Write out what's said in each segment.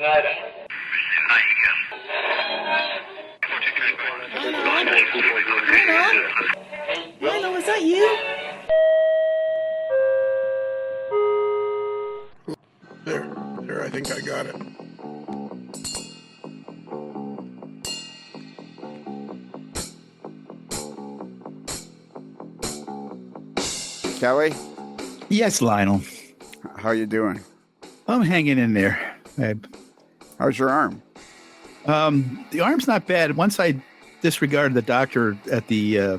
Lionel, is that you? There, I think I got it. Kelly? Yes, Lionel. How you doing? I'm hanging in there. How's your arm? The arm's not bad. Once I disregarded the doctor at the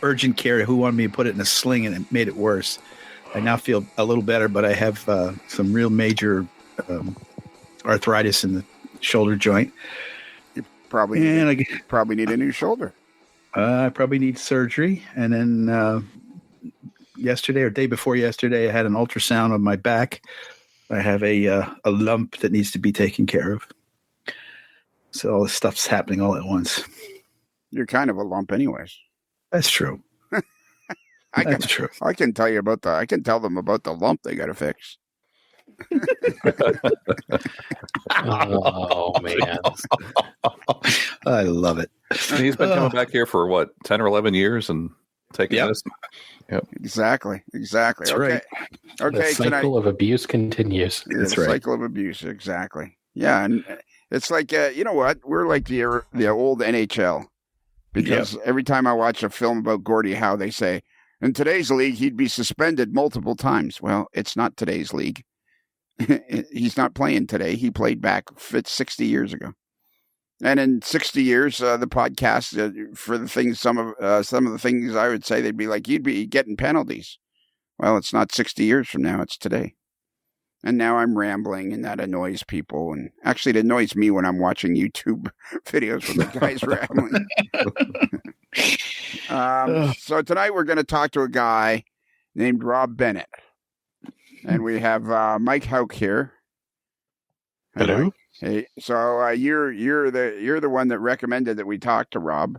urgent care who wanted me to put it in a sling, and it made it worse. I now feel a little better, but I have some real major arthritis in the shoulder joint. You probably need a new shoulder. I probably need surgery. And then yesterday or day before yesterday, I had an ultrasound on my back. I have a lump that needs to be taken care of. So all this stuff's happening all at once. You're kind of a lump anyways. That's true. That's true. I can tell them about the lump they got to fix. Oh, man. I love it. He's been coming back here for what, 10 or 11 years and taking this. Yep. Exactly. That's right. Okay. The cycle of abuse continues. That's right. Cycle of abuse. Exactly. Yeah. And it's like, you know what? We're like the old NHL, because every time I watch a film about Gordie Howe, they say, in today's league, he'd be suspended multiple times. Well, it's not today's league. He's not playing today. He played back 60 years ago. And in 60 years, the podcast for the things, some of the things I would say, they'd be like, you'd be getting penalties. Well, it's not 60 years from now. It's today. And now I'm rambling, and that annoys people. And actually, it annoys me when I'm watching YouTube videos with the guys rambling. So tonight we're going to talk to a guy named Rob Bennett. And we have Mike Hauk here. Hello. Hey, so you're the one that recommended that we talk to Rob.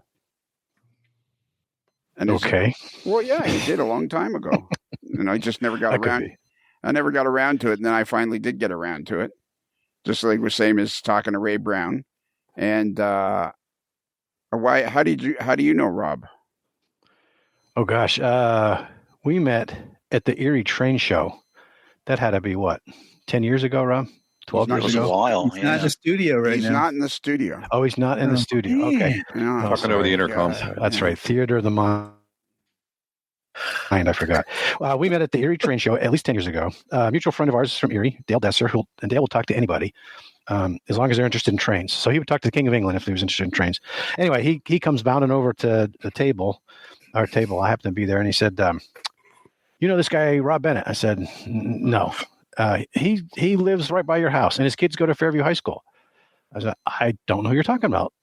And okay. Well, yeah, he did a long time ago, and I just never got around. I never got around to it, and then I finally did get around to it. Just like the same as talking to Ray Brown. And why? How do you know Rob? Oh gosh, we met at the Erie train show. That had to be what, 10 years ago, Rob? 12 years ago? A while. He's not in the studio right now. He's not in the studio. Oh, he's not in the studio. Okay. No, Talking over the intercom. That's right. Theater of the Mind. I forgot. We met at the Erie train show at least 10 years ago. A mutual friend of ours is from Erie, Dale Desser, and Dale will talk to anybody as long as they're interested in trains. So he would talk to the King of England if he was interested in trains. Anyway, he comes bounding over to the table, our table. I happened to be there, and he said, you know this guy, Rob Bennett? I said, no. He lives right by your house, and his kids go to Fairview High School. I said, I don't know who you're talking about,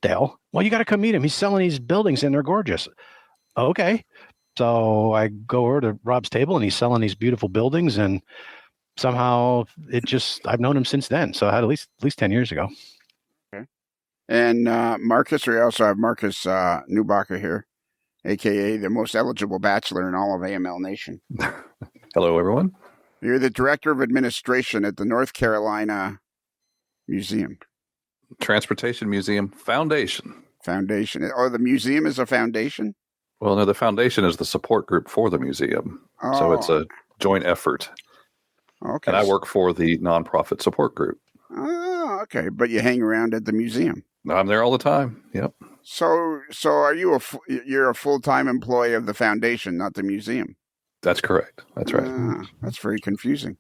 Dale. Well, you got to come meet him. He's selling these buildings, and they're gorgeous. Okay. So I go over to Rob's table, and he's selling these beautiful buildings, and somehow I've known him since then. So I had at least 10 years ago. Okay. And Marcus, we also have Marcus Newbacher here, a.k.a. the most eligible bachelor in all of AML Nation. Hello, everyone. You're the Director of Administration at the North Carolina Museum. Transportation Museum Foundation. Oh, the museum is a foundation? Well, no, the foundation is the support group for the museum. Oh. So it's a joint effort. Okay. And I work for the nonprofit support group. Oh, okay. But you hang around at the museum. I'm there all the time. Yep. So are you're a full-time employee of the foundation, not the museum? That's correct. That's right. That's very confusing.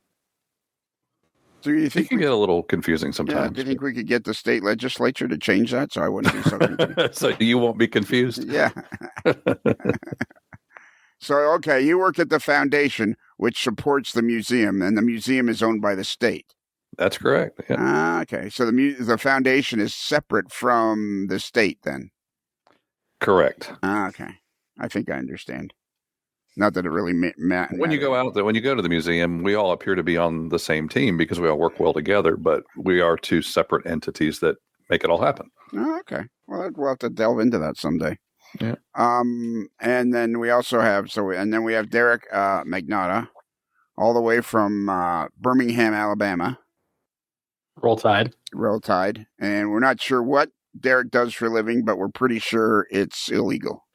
Do you think it can get a little confusing sometimes? Yeah, do you think we could get the state legislature to change that so I wouldn't be so confused? So you won't be confused? Yeah. So, okay, you work at the foundation, which supports the museum, and the museum is owned by the state. That's correct. Yeah. Okay, so the foundation is separate from the state then? Correct. Okay, I think I understand. Not that it really matters. When you go to the museum, we all appear to be on the same team because we all work well together, but we are two separate entities that make it all happen. Oh, okay. Well, we'll have to delve into that someday. Yeah. And then we also have we have Derek Magnotta, all the way from Birmingham, Alabama. Roll Tide. Roll Tide. And we're not sure what Derek does for a living, but we're pretty sure it's illegal.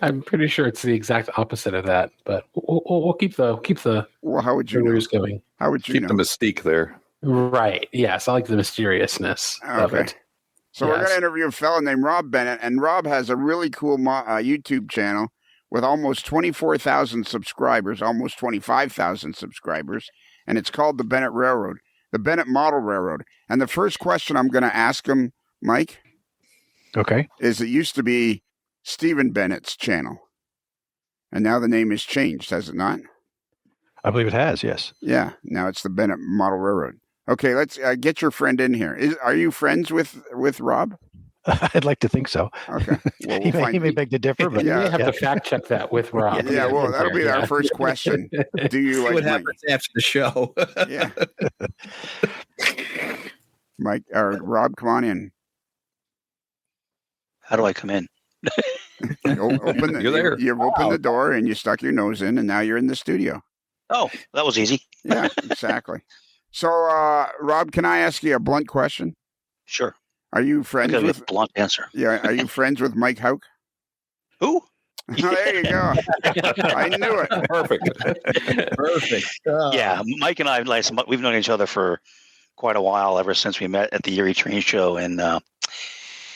I'm pretty sure it's the exact opposite of that, but we'll keep the Well, how would you know? rumors going. How would you Keep know? the mystique there. Right. Yes, I like the mysteriousness of Okay. it. So we're Yes. going to interview a fellow named Rob Bennett, and Rob has a really cool YouTube channel with almost 24,000 subscribers, almost 25,000 subscribers, and it's called the Bennett Railroad, the Bennett Model Railroad. And the first question I'm going to ask him, Mike, Okay. is it used to be Stephen Bennett's channel, and now the name has changed, has it not? I believe it has, yes. Yeah, now it's the Bennett Model Railroad. Okay, let's get your friend in here. Are you friends with Rob? I'd like to think so. Okay. Well, He may beg to differ, but You Yeah. may have to fact check that with Rob. Yeah, well, that'll be our first question. Do you See like what Mike? happens after the show. Yeah. Mike or Rob, come on in. How do I come in? Open the, You're there. You've opened the door and you stuck your nose in, and now you're in the studio. Oh, that was easy. Yeah, exactly. So, Rob, can I ask you a blunt question? Sure. Are you I friends got a with? blunt answer. Yeah, are you friends with Mike Hauk? Who? Oh, there you go. I knew it. Perfect. Perfect. Yeah, Mike and I, we've known each other for quite a while, ever since we met at the Erie train show. And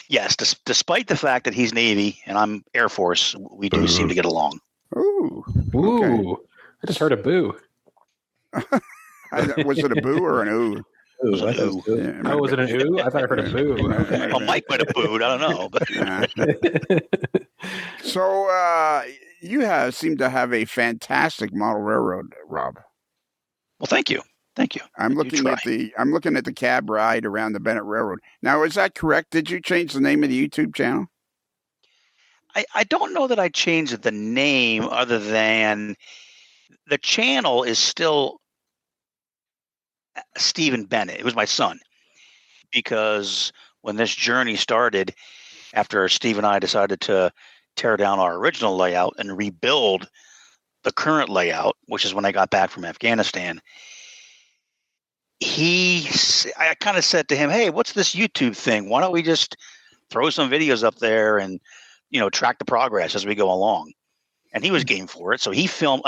yes, despite the fact that he's Navy and I'm Air Force, we do seem to get along. Ooh. Ooh. I just heard a boo. Was it a boo or an ooh? It was a ooh. Yeah, it might Oh, have was it an ooh? I thought I heard a boo. been. Well, Mike might have booed. I don't know. But Yeah. So you seem to have a fantastic model railroad, Rob. well, thank you. Thank you. I'm looking at the cab ride around the Bennett Railroad. Now, is that correct? Did you change the name of the YouTube channel? I don't know that I changed the name, other than the channel is still Stephen Bennett. It was my son, because when this journey started, after Steve and I decided to tear down our original layout and rebuild the current layout, which is when I got back from Afghanistan, I kind of said to him, "Hey, what's this YouTube thing? Why don't we just throw some videos up there and, track the progress as we go along?" And he was game for it. So he filmed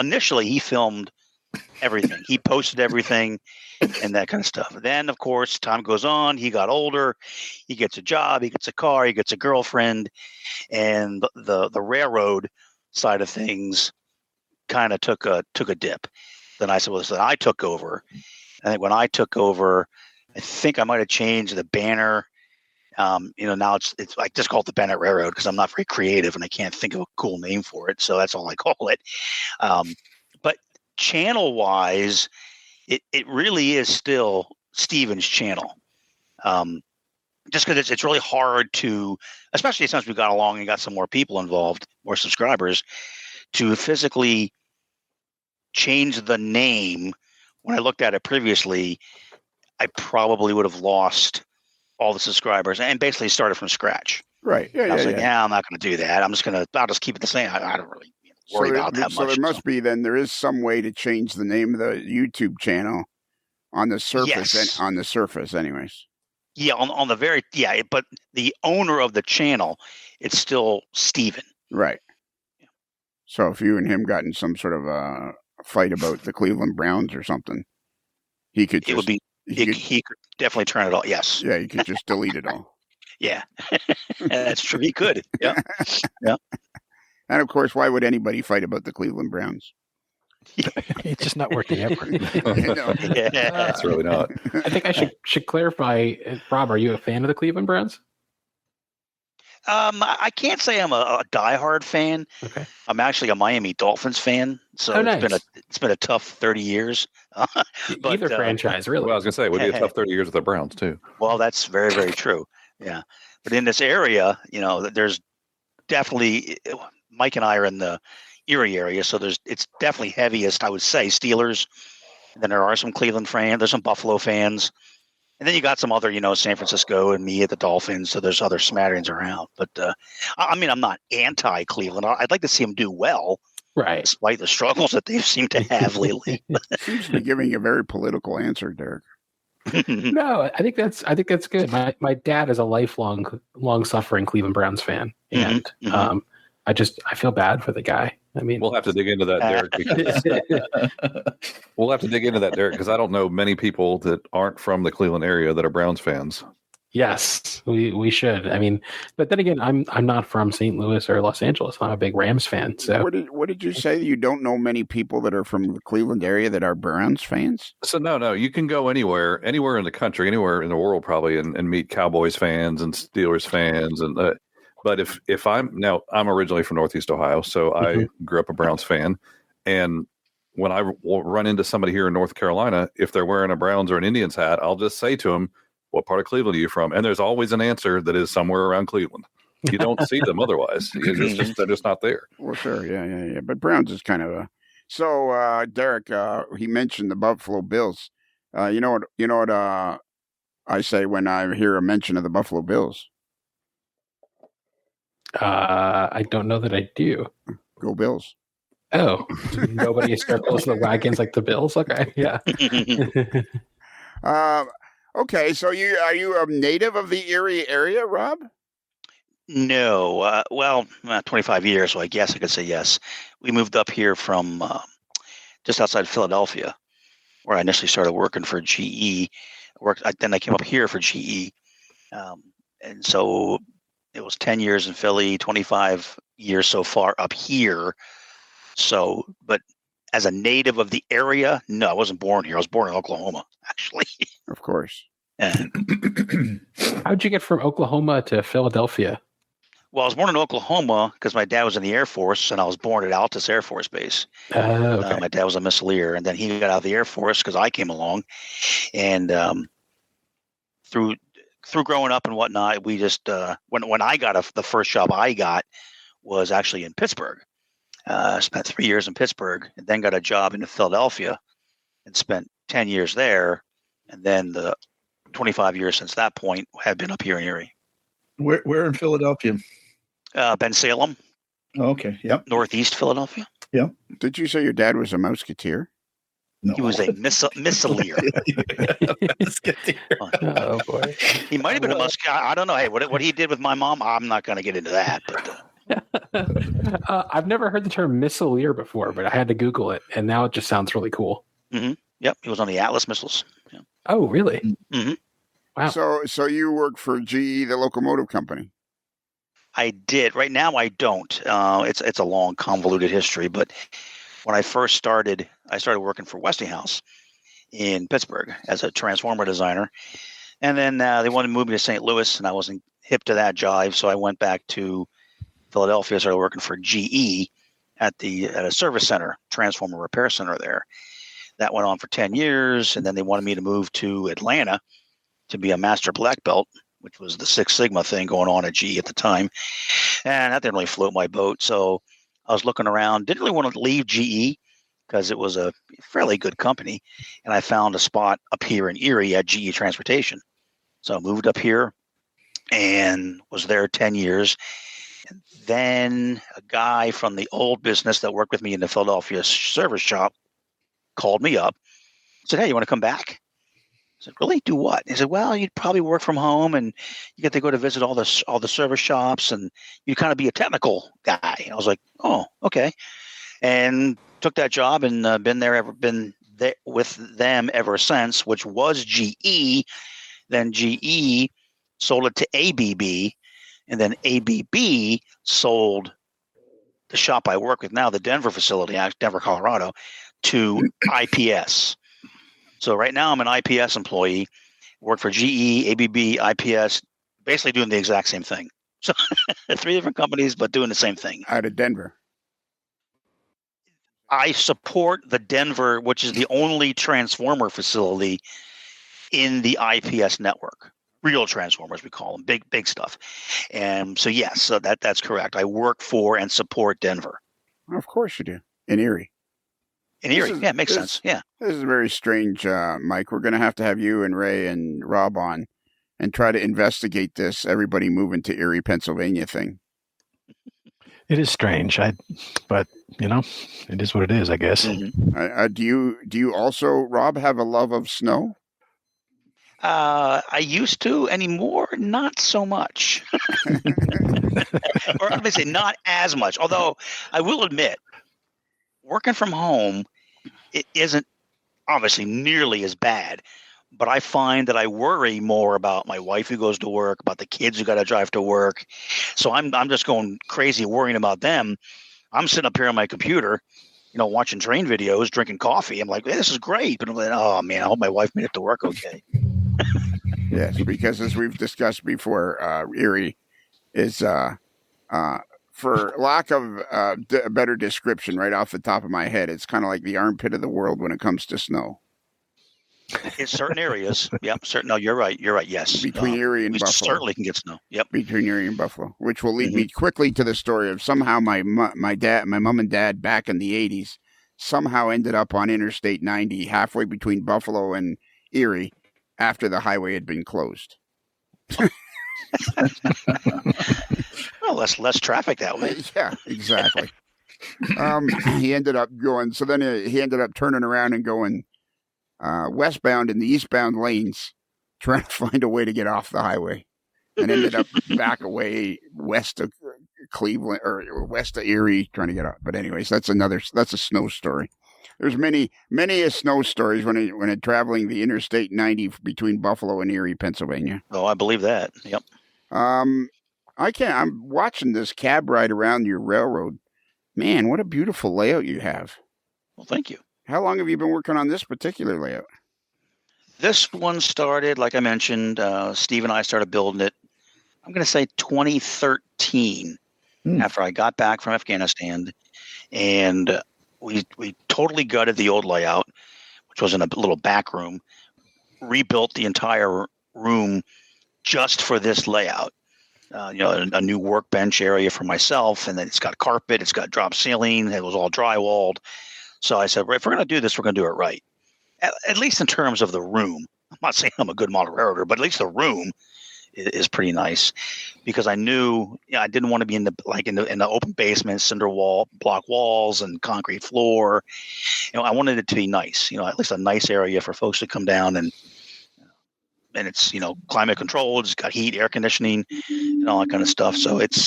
everything. He posted everything and that kind of stuff. Then, of course, time goes on. He got older. He gets a job. He gets a car. He gets a girlfriend. And the railroad side of things kind of took a dip. Then I said, well, I took over. I think when I took over, I think I might have changed the banner. Now it's I just call it the Bennett Railroad because I'm not very creative and I can't think of a cool name for it. So that's all I call it. But channel wise, it really is still Steven's channel. Just because it's really hard to, especially since we got along and got some more people involved, more subscribers, to physically change the name. When I looked at it previously, I probably would have lost all the subscribers and basically started from scratch. Right. Yeah. I was I'm not going to do that. I'll just keep it the same. I don't really worry about that much. So there must be there is some way to change the name of the YouTube channel on the surface. Yes. On the surface, anyways. Yeah, on the very but the owner of the channel, it's still Steven. Right. So if you and him got in some sort of a fight about the Cleveland Browns or something, he could definitely turn it off. Yes. Yeah, he could just delete it all. Yeah, that's true. He could. Yeah. Yeah. And of course, why would anybody fight about the Cleveland Browns? It's just not worth the effort. Yeah. It's really not. I think I should clarify, Rob, are you a fan of the Cleveland Browns? I can't say I'm a diehard fan. Okay. I'm actually a Miami Dolphins fan. So nice. it's been a tough 30 years. But, Either franchise, really. Well, I was going to say, it would be a tough 30 years with the Browns, too. Well, that's very, very true. Yeah. But in this area, there's definitely, Mike and I are in the Erie area, so it's definitely heaviest, I would say, Steelers. And then there are some Cleveland fans. There's some Buffalo fans. And then you got some other, San Francisco and me at the Dolphins. So there's other smatterings around. But, I'm not anti-Cleveland. I'd like to see them do well. Right. despite the struggles that they seem to have lately. Seems to be giving a very political answer, Derek. No, I think that's good. My dad is a long suffering Cleveland Browns fan, and I feel bad for the guy. I mean, We'll have to dig into that, Derek. Because I don't know many people that aren't from the Cleveland area that are Browns fans. yes, we should. I mean, but then again, I'm not from St. Louis or Los Angeles. I'm a big Rams fan. So What did you say? You don't know many people that are from the Cleveland area that are Browns fans? So no, you can go anywhere in the country, anywhere in the world probably, and meet Cowboys fans and Steelers fans. And but if I'm originally from Northeast Ohio, so I grew up a Browns fan, and when I will run into somebody here in North Carolina, if they're wearing a Browns or an Indians hat, I'll just say to them, "What part of Cleveland are you from?" And there's always an answer that is somewhere around Cleveland. You don't see them otherwise. They're just not there. Well, sure, yeah. But Browns is kind of a. So, Derek, he mentioned the Buffalo Bills. You know what I say when I hear a mention of the Buffalo Bills? I don't know that I do. Go Bills. Oh, nobody circles the wagons like the Bills. Okay, yeah. Okay, so are you a native of the Erie area, Rob? No. 25 years, so I guess I could say yes. We moved up here from just outside Philadelphia, where I initially started working for GE. Then I came up here for GE. And so it was 10 years in Philly, 25 years so far up here. So, but as a native of the area, no, I wasn't born here. I was born in Oklahoma, actually. Of course. How'd you get from Oklahoma to Philadelphia? Well, I was born in Oklahoma because my dad was in the Air Force, and I was born at Altus Air Force Base. Okay. My dad was a missileer, and then he got out of the Air Force because I came along. And through growing up and whatnot, we just when I got the first job I got was actually in Pittsburgh. I spent 3 years in Pittsburgh, and then got a job in Philadelphia, and spent 10 years there, and then the 25 years since that point have been up here in Erie. Where in Philadelphia? Ben Salem. Oh, okay. Yep. Northeast Philadelphia. Yep. Did you say your dad was a Musketeer? No. He was a missileer. Oh boy. He might have been a Musketeer. I don't know. Hey, what he did with my mom, I'm not going to get into that. But I've never heard the term missileer before, but I had to Google it, and now it just sounds really cool. Mm-hmm. Yep, he was on the Atlas missiles. Yeah. Oh, really? Mm-hmm. Wow. So you work for GE, the locomotive company? I did. Right now, I don't. It's a long, convoluted history. But when I first started, I started working for Westinghouse in Pittsburgh as a transformer designer. And then they wanted to move me to St. Louis, and I wasn't hip to that jive. So I went back to Philadelphia, started working for GE at a service center, transformer repair center there. That went on for 10 years. And then they wanted me to move to Atlanta to be a master black belt, which was the Six Sigma thing going on at GE at the time. And that didn't really float my boat. So I was looking around, didn't really want to leave GE because it was a fairly good company. And I found a spot up here in Erie at GE Transportation. So I moved up here and was there 10 years. And then a guy from the old business that worked with me in the Philadelphia service shop called me up, said, "Hey, you want to come back?" I said, "Really? Do what?" He said, "Well, you'd probably work from home, and you get to go to visit all the service shops, and you kind of be a technical guy." I was like, "Oh, okay," and took that job and been there with them ever since, which was GE. Then GE sold it to ABB, and then ABB sold the shop I work with now, the Denver facility, Denver, Colorado, to IPS. So right now I'm an IPS employee, work for GE, ABB, IPS, basically doing the exact same thing. So 3 different companies, but doing the same thing. Out of Denver. I support the Denver, which is the only transformer facility in the IPS network. Real transformers, we call them, big stuff. And so, yes, so that's correct. I work for and support Denver. Of course you do. In Erie. In Erie, yeah, makes sense. Yeah. This is very strange, Mike. We're going to have you and Ray and Rob on and try to investigate this everybody moving to Erie, Pennsylvania thing. It is strange. But it is what it is, I guess. Mm-hmm. Do you also, Rob, have a love of snow? I used to. Anymore, not so much. Or let me say, not as much. Although I will admit, working from home, it isn't obviously nearly as bad. But I find that I worry more about my wife who goes to work, about the kids who got to drive to work. So I'm just going crazy worrying about them. I'm sitting up here on my computer, watching train videos, drinking coffee. I'm like, hey, this is great. But I'm like, oh man, I hope my wife made it to work okay. Yes, because as we've discussed before, Erie is, for lack of a better description right off the top of my head, it's kind of like the armpit of the world when it comes to snow. In certain areas, yep. No, you're right. Yes, between Erie and Buffalo, certainly can get snow. Yep, between Erie and Buffalo, which will lead me quickly to the story of somehow my mom and dad back in the '80s somehow ended up on Interstate 90 halfway between Buffalo and Erie after the highway had been closed. Well, less traffic that way. Yeah, exactly. He ended up going. So then he ended up turning around and going westbound in the eastbound lanes, trying to find a way to get off the highway, and ended up back away west of Cleveland or west of Erie, trying to get out. But anyways, that's a snow story. There's many snow stories when traveling the Interstate 90 between Buffalo and Erie, Pennsylvania. Oh, I believe that. Yep. I'm watching this cab ride around your railroad. Man, what a beautiful layout you have. Well, thank you. How long have you been working on this particular layout? This one started, like I mentioned, Steve and I started building it, I'm going to say 2013, after I got back from Afghanistan. And we totally gutted the old layout, which was in a little back room, rebuilt the entire room just for this layout. A new workbench area for myself, and then it's got carpet, it's got drop ceiling, it was all drywalled. So I said, if we're going to do this, we're going to do it right. At least in terms of the room. I'm not saying I'm a good model railroader, but at least the room is pretty nice, because I knew I didn't want to be in the open basement, cinder block walls and concrete floor. I wanted it to be nice. At least a nice area for folks to come down and it's climate controlled. It's got heat, air conditioning, and all that kind of stuff. So it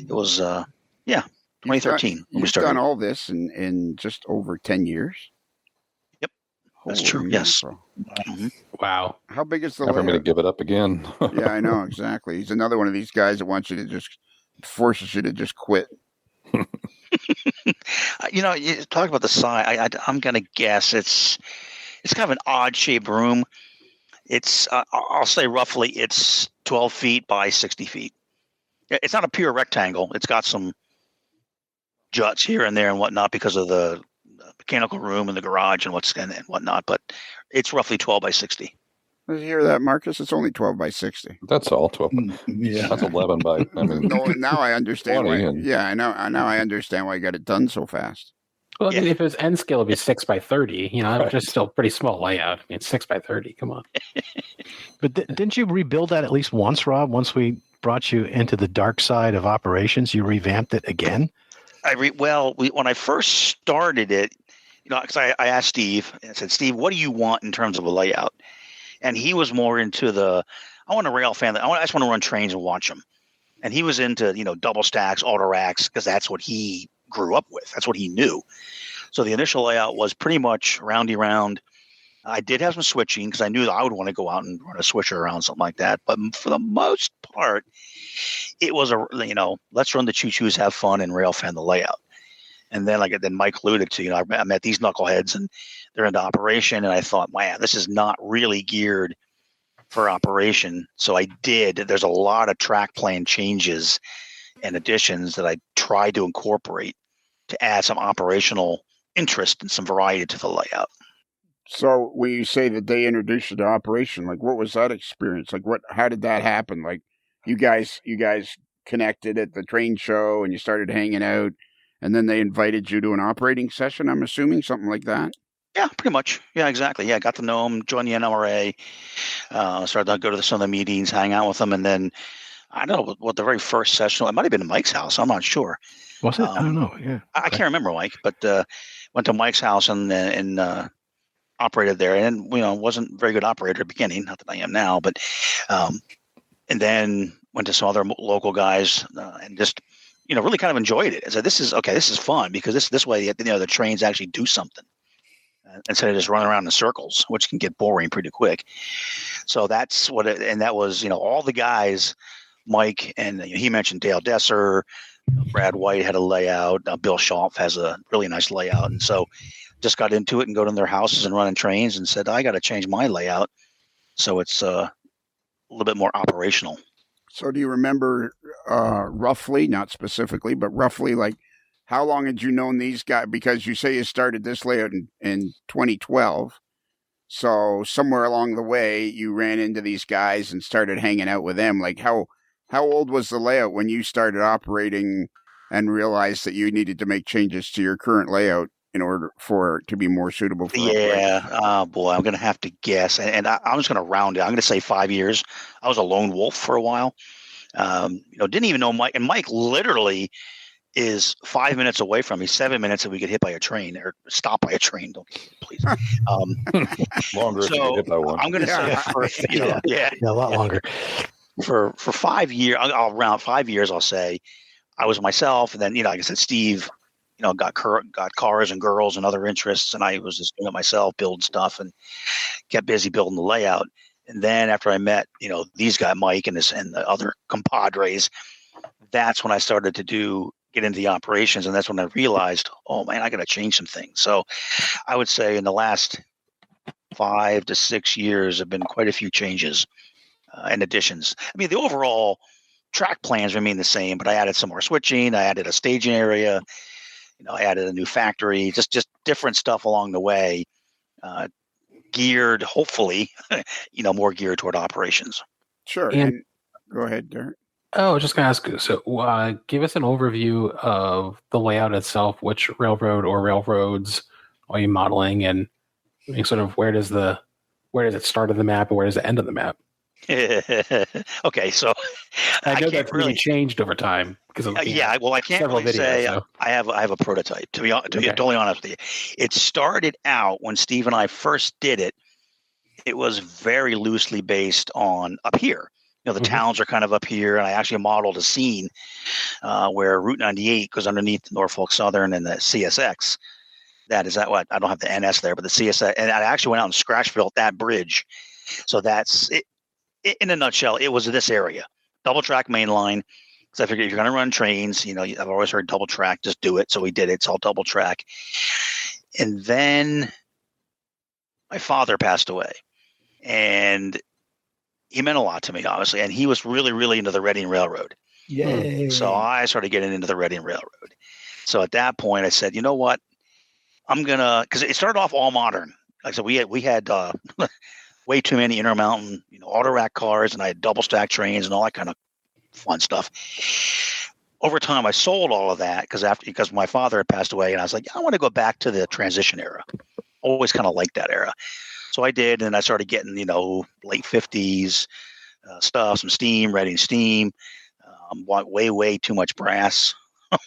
was 2013 when we started. You've done all this in just over 10 years. Yep, that's true. Yes. Wow. How big is the Never layout? me to give it up again. Yeah, I know, exactly. He's another one of these guys that wants you to forces you to just quit. You talk about the size. I'm going to guess it's kind of an odd shaped room. It's I'll say roughly it's 12 feet by 60 feet. It's not a pure rectangle. It's got some juts here and there and whatnot because of the mechanical room and the garage and whatnot. But it's roughly 12 by 60. Did you hear that, Marcus? It's only 12 by 60. That's all 12. Yeah. That's 11 by. No, now I understand 20 why. and- Yeah, I know. Now I understand why you got it done so fast. Well, I mean, if it was N scale, it'd be 6 by 30. It's just still pretty small layout. I mean, it's 6 by 30. Come on. But didn't you rebuild that at least once, Rob? Once we brought you into the dark side of operations, you revamped it again? When I first started it, because I asked Steve, and I said, Steve, what do you want in terms of a layout? And he was more into I want a rail fan. I just want to run trains and watch them. And he was into, double stacks, auto racks, because that's what he grew up with. That's what he knew. So the initial layout was pretty much roundy round. I did have some switching because I knew that I would want to go out and run a switcher around, something like that. But for the most part, it was let's run the choo-choos, have fun, and rail fan the layout. And then, then Mike alluded to, I met these knuckleheads and they're into operation. And I thought, wow, this is not really geared for operation. So there's a lot of track plan changes and additions that I tried to incorporate to add some operational interest and some variety to the layout. So when you say that they introduced you to operation, what was that experience? How did that happen? You guys connected at the train show and you started hanging out, and then they invited you to an operating session, I'm assuming, something like that? Yeah, pretty much. Yeah, exactly. Yeah, got to know them, joined the NLRA, started to go to some of the meetings, hang out with them, and then I don't know what the very first session, it might have been at Mike's house, I'm not sure. Was it? I don't know. Yeah. I can't remember, Mike, but went to Mike's house and operated there, and wasn't a very good operator at the beginning. Not that I am now, but and then went to some other local guys and just really kind of enjoyed it. I said, this is fun because this way the trains actually do something instead of just running around in circles, which can get boring pretty quick. So that's what and that was all the guys, Mike, and he mentioned Dale Desser, Brad White had a layout, Bill Schauf has a really nice layout, and so just got into it and go to their houses and running trains and said, I got to change my layout so it's a little bit more operational. So do you remember roughly, not specifically, but roughly, like how long had you known these guys? Because you say you started this layout in 2012. So somewhere along the way, you ran into these guys and started hanging out with them. Like how old was the layout when you started operating and realized that you needed to make changes to your current layout in order for it to be more suitable for Yeah. Oh, boy, I'm going to have to guess. And I'm just going to round it. I'm going to say 5 years. I was a lone wolf for a while. Didn't even know Mike. And Mike literally is 5 minutes away from me, 7 minutes if we get hit by a train or stopped by a train. Don't get hit, please. Longer if you get hit by one. I'm going to say a lot longer. For 5 years, around 5 years, I'll say I was myself. And then, like I said, Steve, got cars and girls and other interests. And I was just doing it myself, building stuff and kept busy building the layout. And then after I met, these guys, Mike and the other compadres, that's when I started to get into the operations. And that's when I realized, oh man, I got to change some things. So I would say in the last 5 to 6 years have been quite a few changes and additions. I mean, the overall track plans remain the same, but I added some more switching. I added a staging area. I added a new factory, just different stuff along the way, geared, hopefully, more geared toward operations. Sure. And go ahead, Derek. Oh, I was just going to ask you, so give us an overview of the layout itself. Which railroad or railroads are you modeling, and sort of where does it start on the map and where does it end on the map? Okay, so I know that's really changed over time because of, I can't really say so. I have a prototype to be totally honest with you. It started out when Steve and I first did it. It was very loosely based on up here. The towns are kind of up here, and I actually modeled a scene where Route 98 goes underneath Norfolk Southern and the CSX. I don't have the NS there, but the CSX, and I actually went out and scratch built that bridge. So that's it. In a nutshell, it was this area, double track main line. So I figured if you're going to run trains, I've always heard double track, just do it. So we did it. It's all double track. And then my father passed away, and he meant a lot to me, obviously. And he was really, really into the Reading Railroad. Yay. So I started getting into the Reading Railroad. So at that point, I said, you know what? Because it started off all modern. Like I said, we had way too many Intermountain, auto rack cars, and I had double stack trains and all that kind of fun stuff. Over time, I sold all of that because my father had passed away, and I was like, I want to go back to the transition era. Always kind of liked that era. So I did, and I started getting, late 50s stuff, some steam, Reading steam, way too much brass.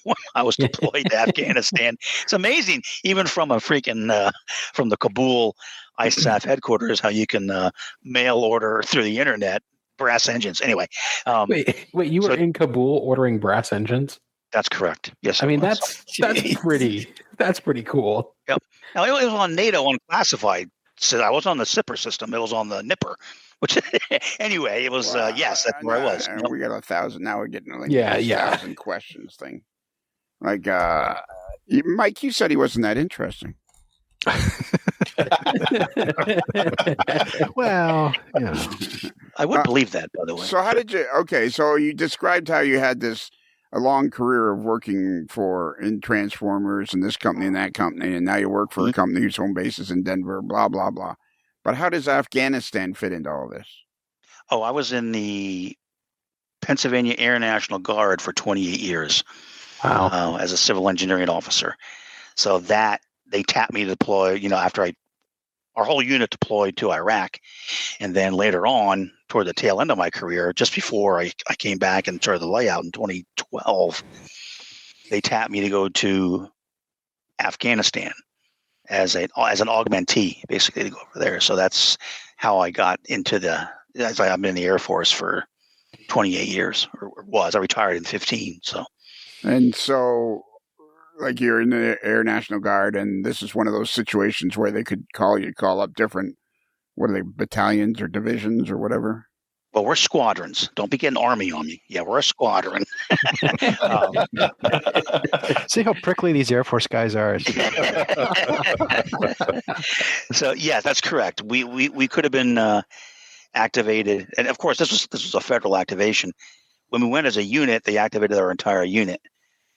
When I was deployed to Afghanistan. It's amazing, even from a freaking from the Kabul ISAF headquarters, how you can mail order through the internet brass engines. Anyway, wait, you were in Kabul ordering brass engines? That's correct. Yes, I mean that's pretty cool. Yep. Now it was on NATO unclassified. So I was on the SIPR system. It was on the NIPR. Which anyway, it was yes, that's where I was. We got 1,000. Now we're getting like 1,000 questions thing. Like Mike, you said he wasn't that interesting. Well, I would believe that, by the way. So how did you? Okay, so you described how you had a long career of working in Transformers and this company and that company, and now you work for a company whose home base is in Denver. Blah blah blah. But how does Afghanistan fit into all this? Oh, I was in the Pennsylvania Air National Guard for 28 years. Wow. As a civil engineering officer. So that they tapped me to deploy, after our whole unit deployed to Iraq. And then later on, toward the tail end of my career, just before I came back and started the layout in 2012, they tapped me to go to Afghanistan as an augmentee, basically, to go over there. So that's how I got into I've been in the Air Force for 28 years, or was. I retired in 15. So. And so, like, you're in the Air National Guard, and this is one of those situations where they could call up different, what are they, battalions or divisions or whatever? Well, we're squadrons. Don't be getting Army on me. Yeah, we're a squadron. See how prickly these Air Force guys are. So, yeah, that's correct. We could have been activated, and of course, this was a federal activation. When we went as a unit, they activated our entire unit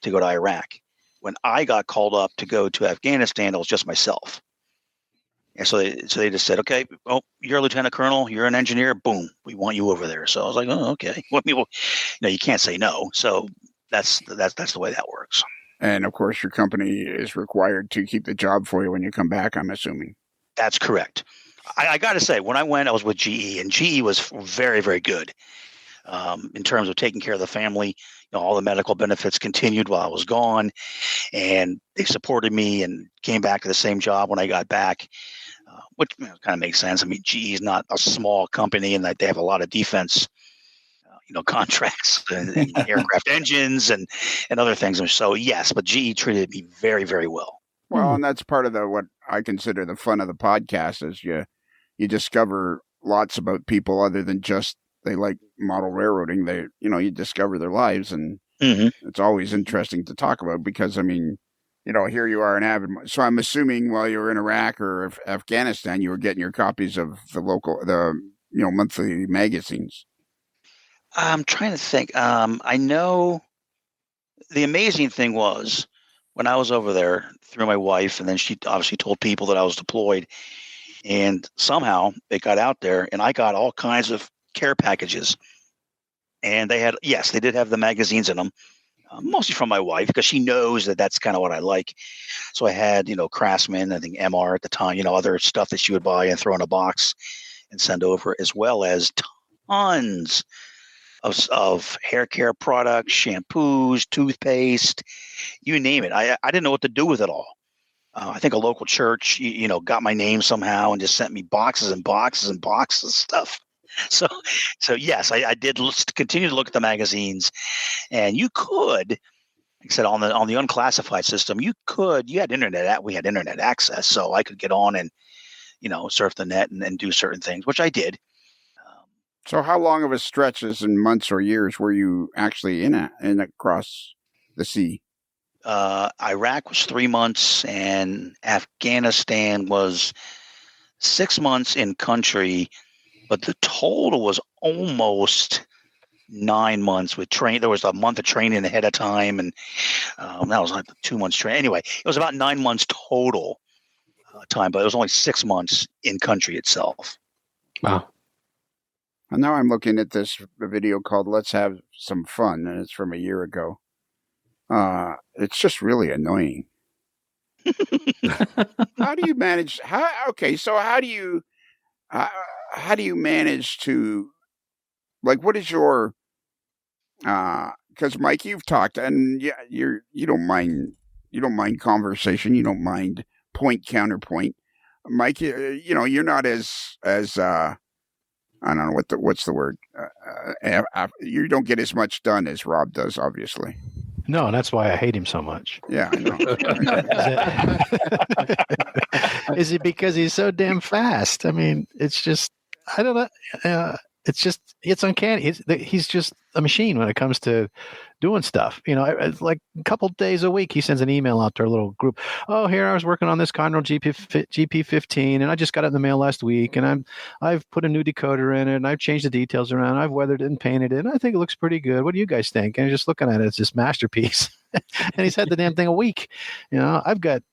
to go to Iraq. When I got called up to go to Afghanistan, it was just myself. And so they just said, okay, oh, you're a lieutenant colonel, you're an engineer, boom, we want you over there. So I was like, oh, okay. Well, you can't say no. So that's the way that works. And of course, your company is required to keep the job for you when you come back, I'm assuming. That's correct. I got to say, when I went, I was with GE, and GE was very, very good in terms of taking care of the family. All the medical benefits continued while I was gone, and they supported me and came back to the same job when I got back, which kind of makes sense. I mean, GE is not a small company, and that they have a lot of defense, contracts and aircraft engines and other things. And so, yes, but GE treated me very, very well. Well, and that's part of what I consider the fun of the podcast is you discover lots about people other than just they like model railroading. You discover their lives, and it's always interesting to talk about because, I mean, here you are an avid. So I'm assuming while you were in Iraq or Afghanistan, you were getting your copies of the monthly magazines. I'm trying to think. I know the amazing thing was when I was over there through my wife, and then she obviously told people that I was deployed, and somehow they got out there, and I got all kinds of care packages, and they did have the magazines in them, mostly from my wife because she knows that that's kind of what I like. So I had, Craftsman, I think MR at the time, other stuff that she would buy and throw in a box and send over, as well as tons of hair care products, shampoos, toothpaste, you name it. I didn't know what to do with it all. I think a local church, got my name somehow and just sent me boxes and boxes and boxes of stuff. So yes, I did continue to look at the magazines, and you could, like I said, on the unclassified system, you had internet. We had internet access, so I could get on and, surf the net and do certain things, which I did. So how long of a stretch, as in months or years, were you actually in across the sea? Iraq was 3 months, and Afghanistan was 6 months in country. But the total was almost 9 months with train. There was a month of training ahead of time, and that was like 2 months training. Anyway, it was about 9 months total time, but it was only 6 months in country itself. Wow. And now I'm looking at this video called "Let's Have Some Fun," and it's from a year ago. It's just really annoying. How do you manage? So how do you manage to, like, what is your, because Mike, you've talked, and yeah, you don't mind conversation, you don't mind point counterpoint. Mike, you're not as I don't know what's the word. You don't get as much done as Rob does, obviously. No, that's why I hate him so much. Yeah, I know. Is it because he's so damn fast? I mean, it's just, I don't know. It's uncanny. He's just a machine when it comes to doing stuff. It's like a couple days a week, he sends an email out to our little group. Oh, here I was working on this Conroe GP15, and I just got it in the mail last week, and I've put a new decoder in it, and I've changed the details around. I've weathered it and painted it, and I think it looks pretty good. What do you guys think? And just looking at it, it's this masterpiece. And he's had the damn thing a week. I've got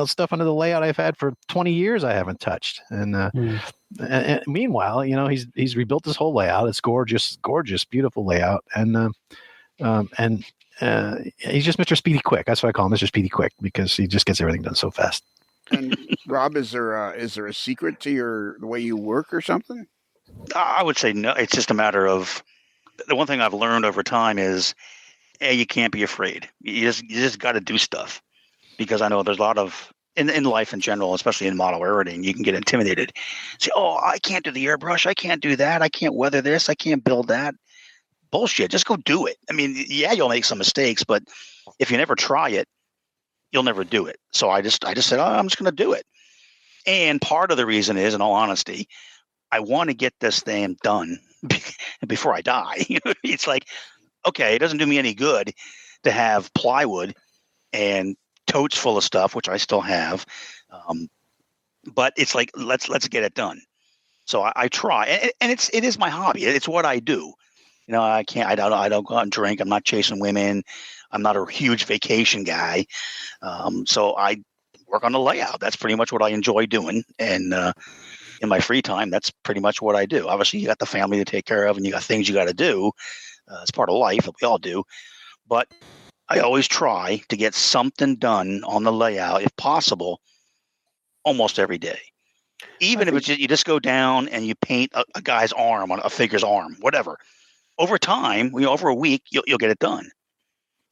stuff under the layout I've had for 20 years I haven't touched. And meanwhile, he's rebuilt this whole layout. It's gorgeous, beautiful layout. And he's just Mr. Speedy Quick. That's why I call him Mr. Speedy Quick, because he just gets everything done so fast. And Rob, is there a secret to the way you work or something? I would say no. It's just a matter of, the one thing I've learned over time is you can't be afraid. You just got to do stuff, because I know there's a lot of in life in general, especially in model aeronating, you can get intimidated. Say, oh, I can't do the airbrush. I can't do that. I can't weather this. I can't build that. Bullshit. Just go do it. I mean, yeah, you'll make some mistakes, but if you never try it, you'll never do it. So I just said, oh, I'm just going to do it. And part of the reason is, in all honesty, I want to get this thing done before I die. It's like, okay, it doesn't do me any good to have plywood and totes full of stuff, which I still have. But it's like, let's get it done. So I try, and it is my hobby. It's what I do. I don't go out and drink. I'm not chasing women. I'm not a huge vacation guy. So I work on the layout. That's pretty much what I enjoy doing. And in my free time, that's pretty much what I do. Obviously, you got the family to take care of, and you got things you got to do. It's part of life that we all do. But I always try to get something done on the layout, if possible, almost every day. Even if it's you just go down and you paint a guy's arm on a figure's arm, whatever. Over time, over a week, you'll get it done.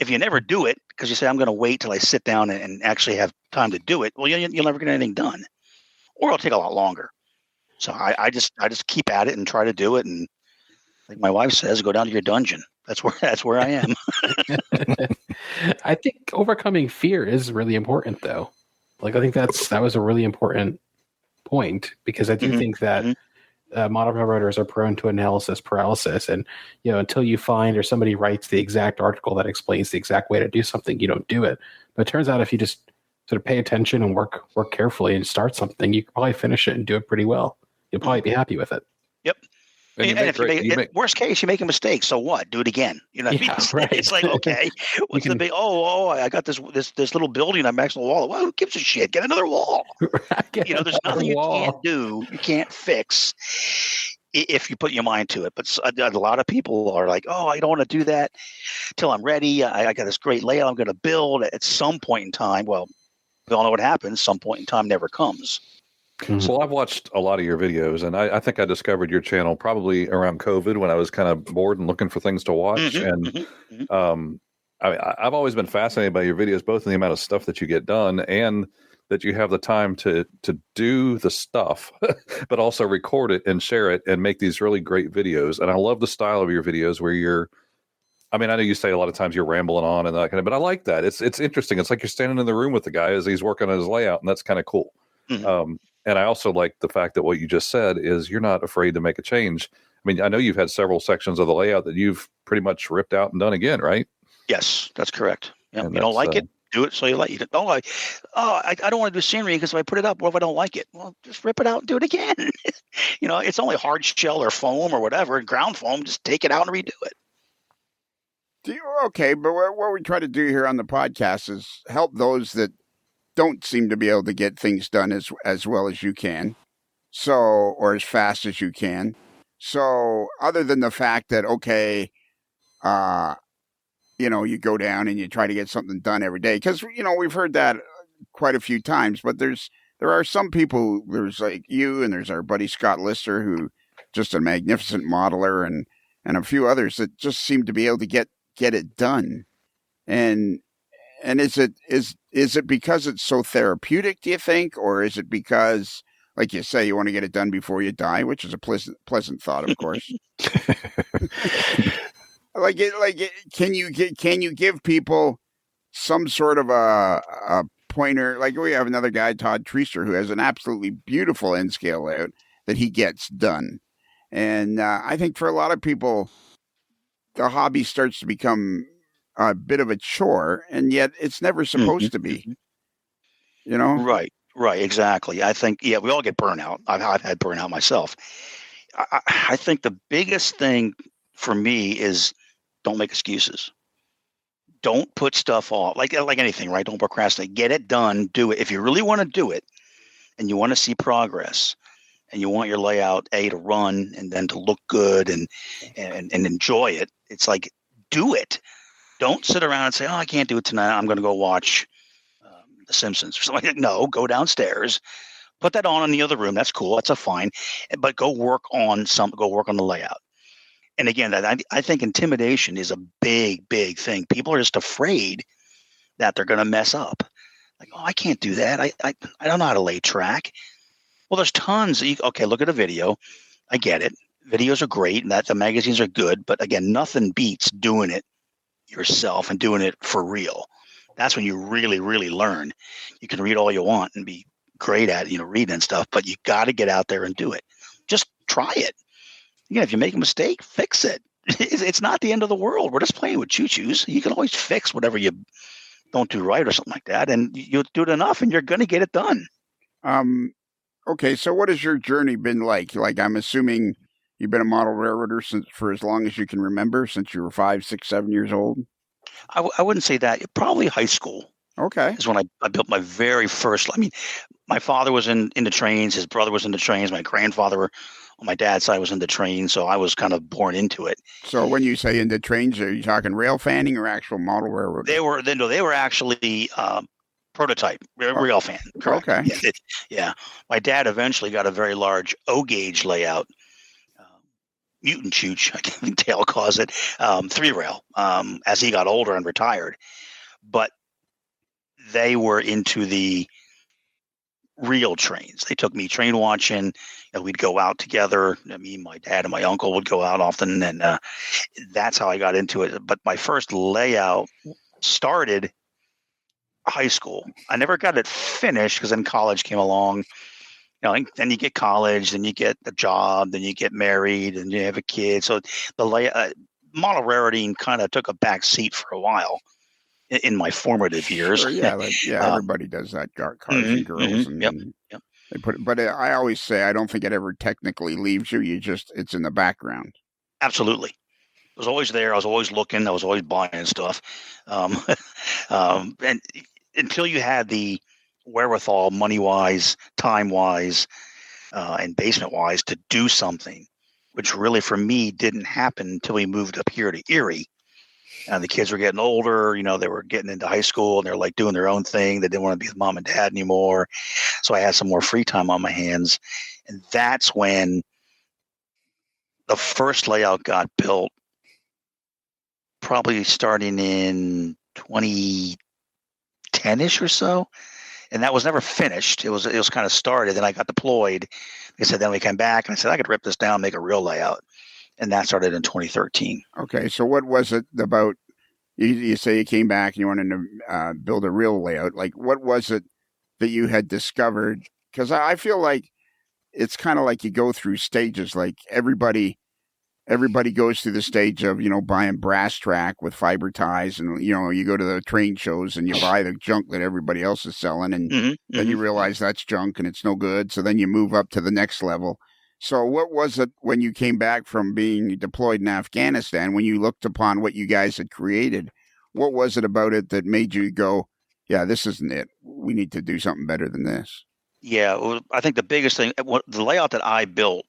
If you never do it because you say, I'm going to wait till I sit down and actually have time to do it, well, you'll never get anything done, or it'll take a lot longer. So I just keep at it and try to do it. And like my wife says, go down to your dungeon. That's where I am. I think overcoming fear is really important, though. Like, I think that was a really important point, because I do think that model railroaders are prone to analysis paralysis, and until you find or somebody writes the exact article that explains the exact way to do something, you don't do it. But it turns out if you just sort of pay attention and work carefully and start something, you can probably finish it and do it pretty well. You'll probably be happy with it. Yep. Worst case, you make a mistake. So what? Do it again. What I mean? Right. It's like, okay, what's the big? Oh, I got this little building. I'm maxing the wall. Well, who gives a shit? Get another wall. There's nothing you can't do. You can't fix if you put your mind to it. But a lot of people are like, oh, I don't want to do that till I'm ready. I got this great layout I'm going to build at some point in time. Well, we all know what happens. Some point in time never comes. Well, I've watched a lot of your videos, and I think I discovered your channel probably around COVID when I was kind of bored and looking for things to watch. I've always been fascinated by your videos, both in the amount of stuff that you get done and that you have the time to do the stuff, but also record it and share it and make these really great videos. And I love the style of your videos where I know you say a lot of times you're rambling on and that kind of, but I like that. It's interesting. It's like you're standing in the room with the guy as he's working on his layout, and that's kind of cool. And I also like the fact that what you just said is you're not afraid to make a change. I know you've had several sections of the layout that you've pretty much ripped out and done again, right? Yes, that's correct. Yep. You don't like it, do it so you like it. I don't want to do scenery because if I put it up, what if I don't like it? Well, just rip it out and do it again. It's only hard shell or foam or whatever, ground foam. Just take it out and redo it. Okay, but what we try to do here on the podcast is help those that don't seem to be able to get things done as well as you can, or as fast as you can. So other than the fact that, okay, you go down and you try to get something done every day, because, we've heard that quite a few times, but there are some people, there's like you, and there's our buddy Scott Lister, who just a magnificent modeler, and a few others that just seem to be able to get it done. And is it because it's so therapeutic, do you think? Or is it because, like you say, you want to get it done before you die, which is a pleasant thought, of course. Can you give people some sort of a pointer? Like, we have another guy, Todd Treaster, who has an absolutely beautiful end scale layout that he gets done. And I think for a lot of people, the hobby starts to become a bit of a chore, and yet it's never supposed to be. Right, exactly. I think, we all get burnout. I've had burnout myself. I think the biggest thing for me is don't make excuses. Don't put stuff off, like anything, right? Don't procrastinate. Get it done. Do it. If you really want to do it, and you want to see progress, and you want your layout to run and then to look good and enjoy it, it's like, do it. Don't sit around and say, oh, I can't do it tonight. I'm going to go watch The Simpsons or something like that. No, go downstairs, put that on in the other room. That's cool. That's fine. But go work on the layout. And again, I think intimidation is a big, big thing. People are just afraid that they're going to mess up. Like, oh, I can't do that. I don't know how to lay track. Well, there's tons. Okay, look at a video. I get it. Videos are great, and that the magazines are good. But again, nothing beats doing it yourself and doing it for real. That's when you really, really learn. You can read all you want and be great at reading and stuff, but you got to get out there and do it. Just try it. Again, if you make a mistake, fix it. It's not the end of the world. We're just playing with choo-choos. You can always fix whatever you don't do right or something like that, and you'll do it enough, and you're going to get it done. Okay, so what has your journey been like? Like, I'm assuming you've been a model railroader for as long as you can remember, since you were 5, 6, 7 years old? I wouldn't say that. Probably high school. Okay. Is when I built my very first. I mean, my father was in the trains. His brother was in the trains. My grandfather on my dad's side was in the trains. So I was kind of born into it. So when you say in the trains, are you talking rail fanning or actual model railroad? They were actually prototype rail fan. Correct. Okay. Yeah. My dad eventually got a very large O-gauge layout. Mutant chooch, I think Dale calls it, 3-rail, as he got older and retired. But they were into the real trains. They took me train watching, and we'd go out together. Me, my dad, and my uncle would go out often, and that's how I got into it. But my first layout started high school. I never got it finished because then college came along. Then you get college, then you get a job, then you get married, and you have a kid. So the model railroading kind of took a back seat for a while in my formative years. Sure, everybody does that. Cars and girls, and yep. They put it. But I always say I don't think it ever technically leaves you. It's in the background. Absolutely, it was always there. I was always looking. I was always buying stuff, and until you had the wherewithal, money-wise, time-wise, and basement-wise, to do something, which really for me didn't happen until we moved up here to Erie. And the kids were getting older, they were getting into high school, and they're like doing their own thing. They didn't want to be with mom and dad anymore. So I had some more free time on my hands. And that's when the first layout got built, probably starting in 2010-ish or so. And that was never finished. It was kind of started. Then I got deployed. Like I said, then we came back, and I said I could rip this down, make a real layout, and that started in 2013. Okay, so what was it about? You say you came back and you wanted to build a real layout. Like, what was it that you had discovered? Because I feel like it's kind of like you go through stages. Like everybody goes through the stage of, buying brass track with fiber ties, and, you go to the train shows and you buy the junk that everybody else is selling, and then you realize that's junk and it's no good. So then you move up to the next level. So what was it when you came back from being deployed in Afghanistan, when you looked upon what you guys had created? What was it about it that made you go, yeah, this isn't it. We need to do something better than this? Yeah, well, I think the biggest thing, the layout that I built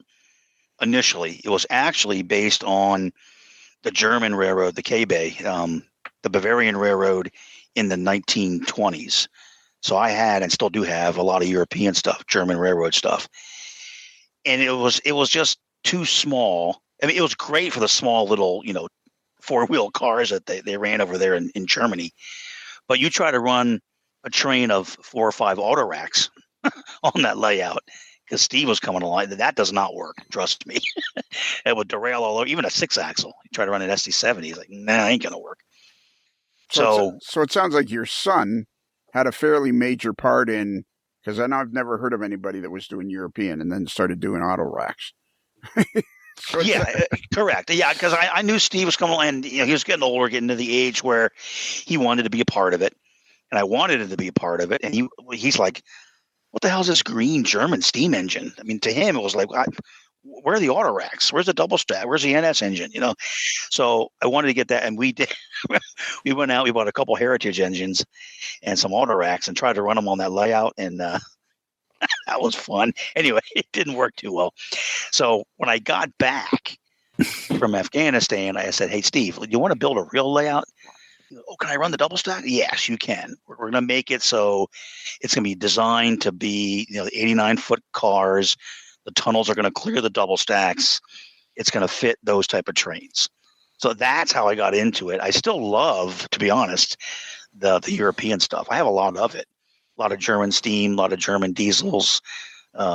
initially, it was actually based on the German railroad, the K-Bay, the Bavarian Railroad in the 1920s. So I had, and still do have, a lot of European stuff, German railroad stuff. And it was just too small. I mean, it was great for the small little, 4-wheel cars that they ran over there in Germany. But you try to run a train of 4 or 5 auto racks on that layout, because Steve was coming along. That does not work. Trust me. It would derail all over. Even a 6-axle. You try to run an SD70. He's like, nah, ain't going to work. So it sounds like your son had a fairly major part in, because I've never heard of anybody that was doing European and then started doing auto racks. Correct. Yeah, because I knew Steve was coming along, and he was getting older, getting to the age where he wanted to be a part of it. And I wanted him to be a part of it. And he's like, what the hell is this green German steam engine? I mean, to him, it was like, where are the auto racks? Where's the double stack? Where's the NS engine? So I wanted to get that. And we did. We went out, we bought a couple Heritage engines and some auto racks and tried to run them on that layout. And that was fun. Anyway, it didn't work too well. So when I got back from Afghanistan, I said, hey, Steve, do you want to build a real layout? Oh, can I run the double stack? Yes, you can. We're going to make it so it's going to be designed to be, the 89-foot cars. The tunnels are going to clear the double stacks. it's going to fit those type of trains. So that's how I got into it. I still love, to be honest, the European stuff. I have a lot of it. A lot of German steam, a lot of German diesels,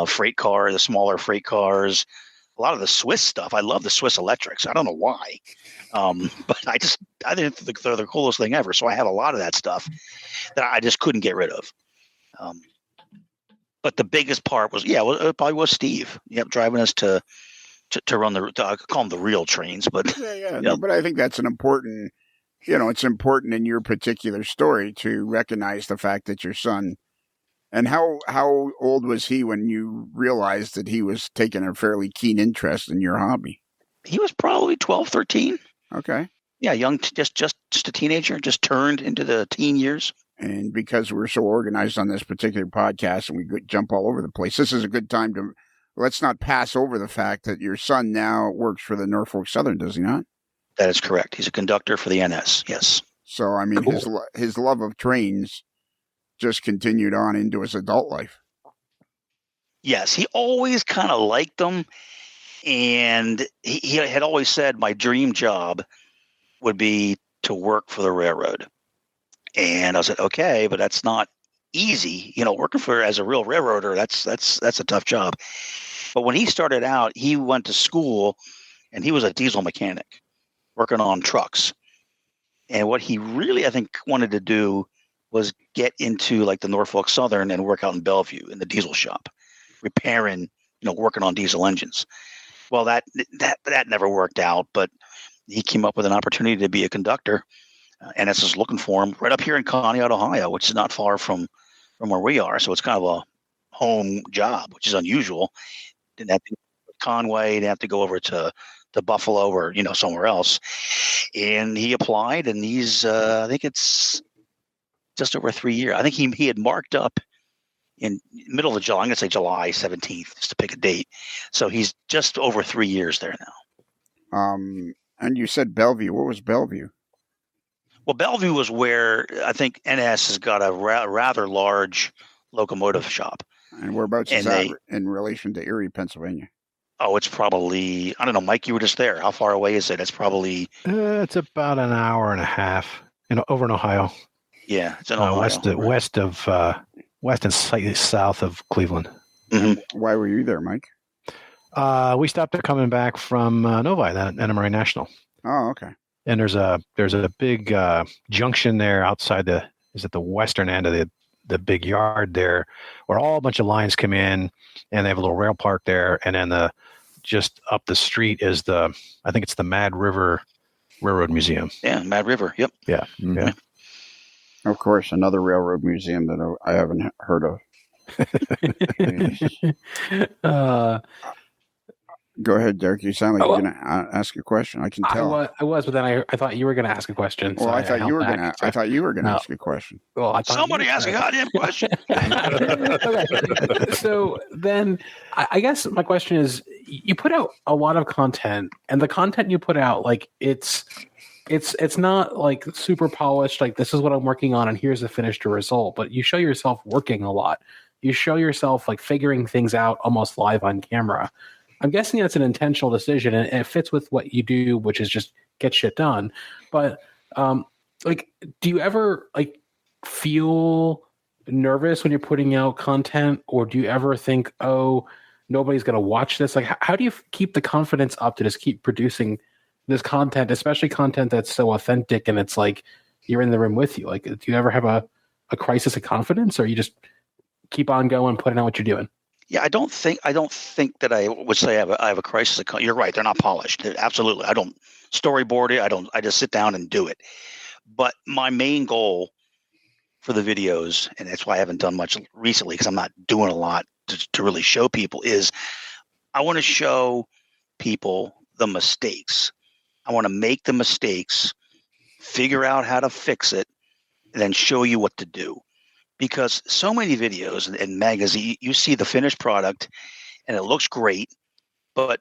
freight car, the smaller freight cars, a lot of the Swiss stuff. I love the Swiss electrics. I don't know why. But I think they're the coolest thing ever. So I have a lot of that stuff that I just couldn't get rid of. But the biggest part was, it probably was Steve. Yep, driving us to run I call them the real trains, but No, but I think that's an important, it's important in your particular story to recognize the fact that your son. And how old was he when you realized that he was taking a fairly keen interest in your hobby? He was probably 12, 13. Okay. Yeah, young, just a teenager, just turned into the teen years. And because we're so organized on this particular podcast and we jump all over the place, this is a good time to, let's not pass over the fact that your son now works for the Norfolk Southern, does he not? That is correct. He's a conductor for the NS, yes. So, I mean, cool. his love of trains just continued on into his adult life. Yes, he always kind of liked them. And he had always said, my dream job would be to work for the railroad. And I said, okay, but that's not easy. Working as a real railroader, that's a tough job. But when he started out, he went to school and he was a diesel mechanic working on trucks. And what he really, I think, wanted to do was get into like the Norfolk Southern and work out in Bellevue in the diesel shop, repairing, working on diesel engines. Well, that never worked out, but he came up with an opportunity to be a conductor. NS is looking for him right up here in Conneaut, Ohio, which is not far from where we are. So it's kind of a home job, which is unusual. Didn't have to go to Conway, didn't have to go over to Buffalo or, somewhere else. And he applied, and he's, I think it's just over 3 years. I think he had marked up in middle of July. I'm going to say July 17th, just to pick a date. So he's just over 3 years there now. And you said Bellevue. What was Bellevue? Well, Bellevue was where I think NS has got a rather large locomotive shop. And whereabouts is that in relation to Erie, Pennsylvania? Oh, it's probably, I don't know, Mike, you were just there. How far away is it? It's probably... it's about an hour and a half over in Ohio. Yeah, it's in Ohio. West and slightly south of Cleveland. Mm-hmm. Why were you there, Mike? We stopped there coming back from Novi, that NMRA National. Oh, okay. And there's a big junction there outside the western end of the big yard there, where a bunch of lines come in, and they have a little rail park there, and then just up the street is I think it's the Mad River Railroad Museum. Yeah, Mad River. Yep. Yeah. Mm-hmm. Yeah. Of course, another railroad museum that I haven't heard of. Go ahead, Derek. You sound like you're going to ask a question. I can tell. I was, but then I thought you were going to ask a question. Well, so I thought you were going to. I thought you were going to ask a question. Well, somebody ask a goddamn question. Okay. So then, I guess my question is: you put out a lot of content, and the content you put out, like it's not like super polished. Like, this is what I'm working on, and here's the finished result. But you show yourself working a lot. You show yourself like figuring things out almost live on camera. I'm guessing that's an intentional decision, and it fits with what you do, which is just get shit done. But do you ever feel nervous when you're putting out content, or do you ever think, oh, nobody's going to watch this? Like, how do you keep the confidence up to just keep producing this content, especially content that's so authentic and it's like you're in the room with you? Like, do you ever have a crisis of confidence, or you just keep on going, putting out what you're doing? Yeah, I don't think that I would say I have a crisis. You're right; they're not polished. Absolutely, I don't storyboard it. I just sit down and do it. But my main goal for the videos, and that's why I haven't done much recently because I'm not doing a lot to really show people, is I want to show people the mistakes. I want to make the mistakes, figure out how to fix it, and then show you what to do. Because so many videos and magazines, you see the finished product and it looks great, but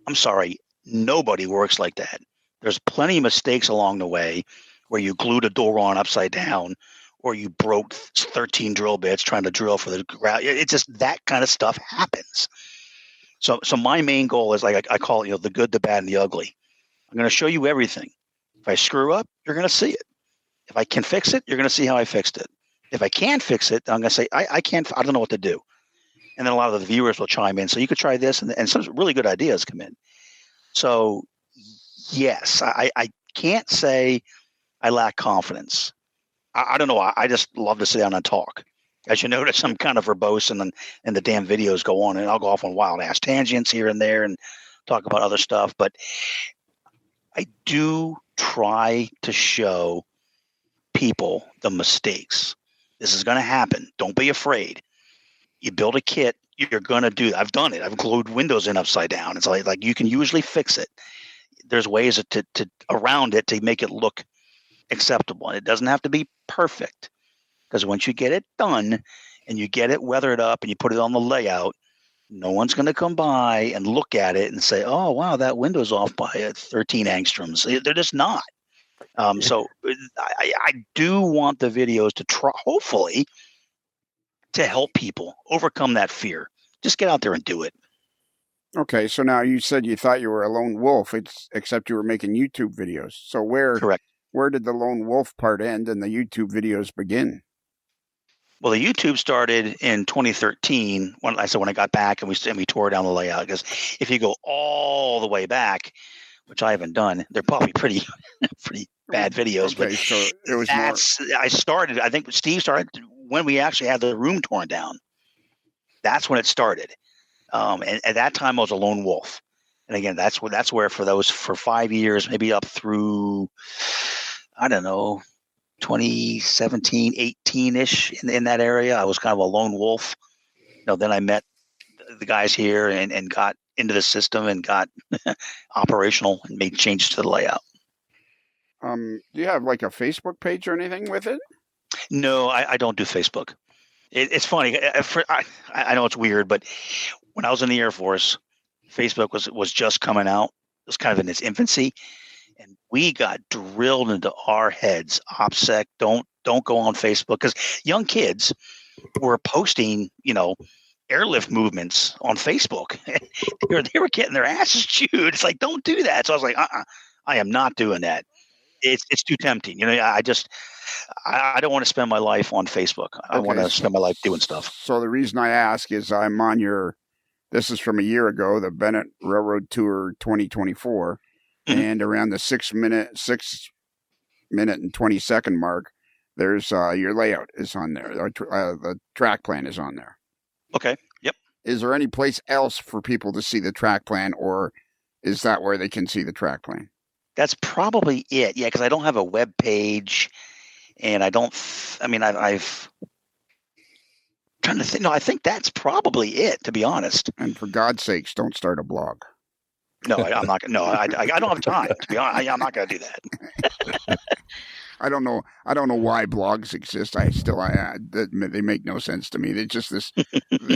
I'm sorry, nobody works like that. There's plenty of mistakes along the way where you glued a door on upside down, or you broke 13 drill bits trying to drill for the ground. It's just that kind of stuff happens. So my main goal is, like I call it, the good, the bad, and the ugly. I'm going to show you everything. If I screw up, you're going to see it. If I can fix it, you're going to see how I fixed it. If I can't fix it, I'm going to say, I don't know what to do. And then a lot of the viewers will chime in. So you could try this, and some really good ideas come in. So yes, I can't say I lack confidence. I don't know. I just love to sit down and talk. As you notice, I'm kind of verbose, and the damn videos go on, and I'll go off on wild ass tangents here and there and talk about other stuff. But I do try to show people the mistakes. This is going to happen. Don't be afraid. You build a kit, you're going to do. I've done it. I've glued windows in upside down. It's like you can usually fix it. There's ways to around it to make it look acceptable, and it doesn't have to be perfect. Because once you get it done and you get it weathered up and you put it on the layout, no one's going to come by and look at it and say, "Oh, wow, that window's off by 13 angstroms." They're just not. So I do want the videos to try, hopefully, to help people overcome that fear. Just get out there and do it. Okay, so now you said you thought you were a lone wolf, except you were making YouTube videos. So Correct. Where did the lone wolf part end and the YouTube videos begin? Well, the YouTube started in 2013 when I got back and we tore down the layout. Because if you go all the way back, which I haven't done, they're probably pretty bad videos. Okay, but so it was I think Steve started when we actually had the room torn down. That's when it started. And at that time, I was a lone wolf. And again, that's where for 5 years, maybe up through, I don't know, 2017, 18-ish in that area, I was kind of a lone wolf. Then I met the guys here and got into the system and got operational and made changes to the layout. Do you have like a Facebook page or anything with it? No, I don't do Facebook. It's funny. I know it's weird, but when I was in the Air Force, Facebook was just coming out. It was kind of in its infancy. And we got drilled into our heads, OPSEC, don't go on Facebook, because young kids were posting, airlift movements on Facebook. they were getting their asses chewed. It's like, don't do that. So I was like, I am not doing that. It's too tempting. I don't want to spend my life on Facebook. I want to spend my life doing stuff. So the reason I ask is I'm on this is from a year ago, the Bennett Railroad Tour 2024. And around the 6 minute and 20-second mark, there's your layout is on there. The track plan is on there. Okay. Yep. Is there any place else for people to see the track plan, or is that where they can see the track plan? That's probably it. Yeah, because I don't have a web page, and I've trying to think. No, I think that's probably it, to be honest. And for God's sakes, don't start a blog. No, I'm not. No, I don't have time. To be honest, I'm not going to do that. I don't know why blogs exist. They make no sense to me. They're just this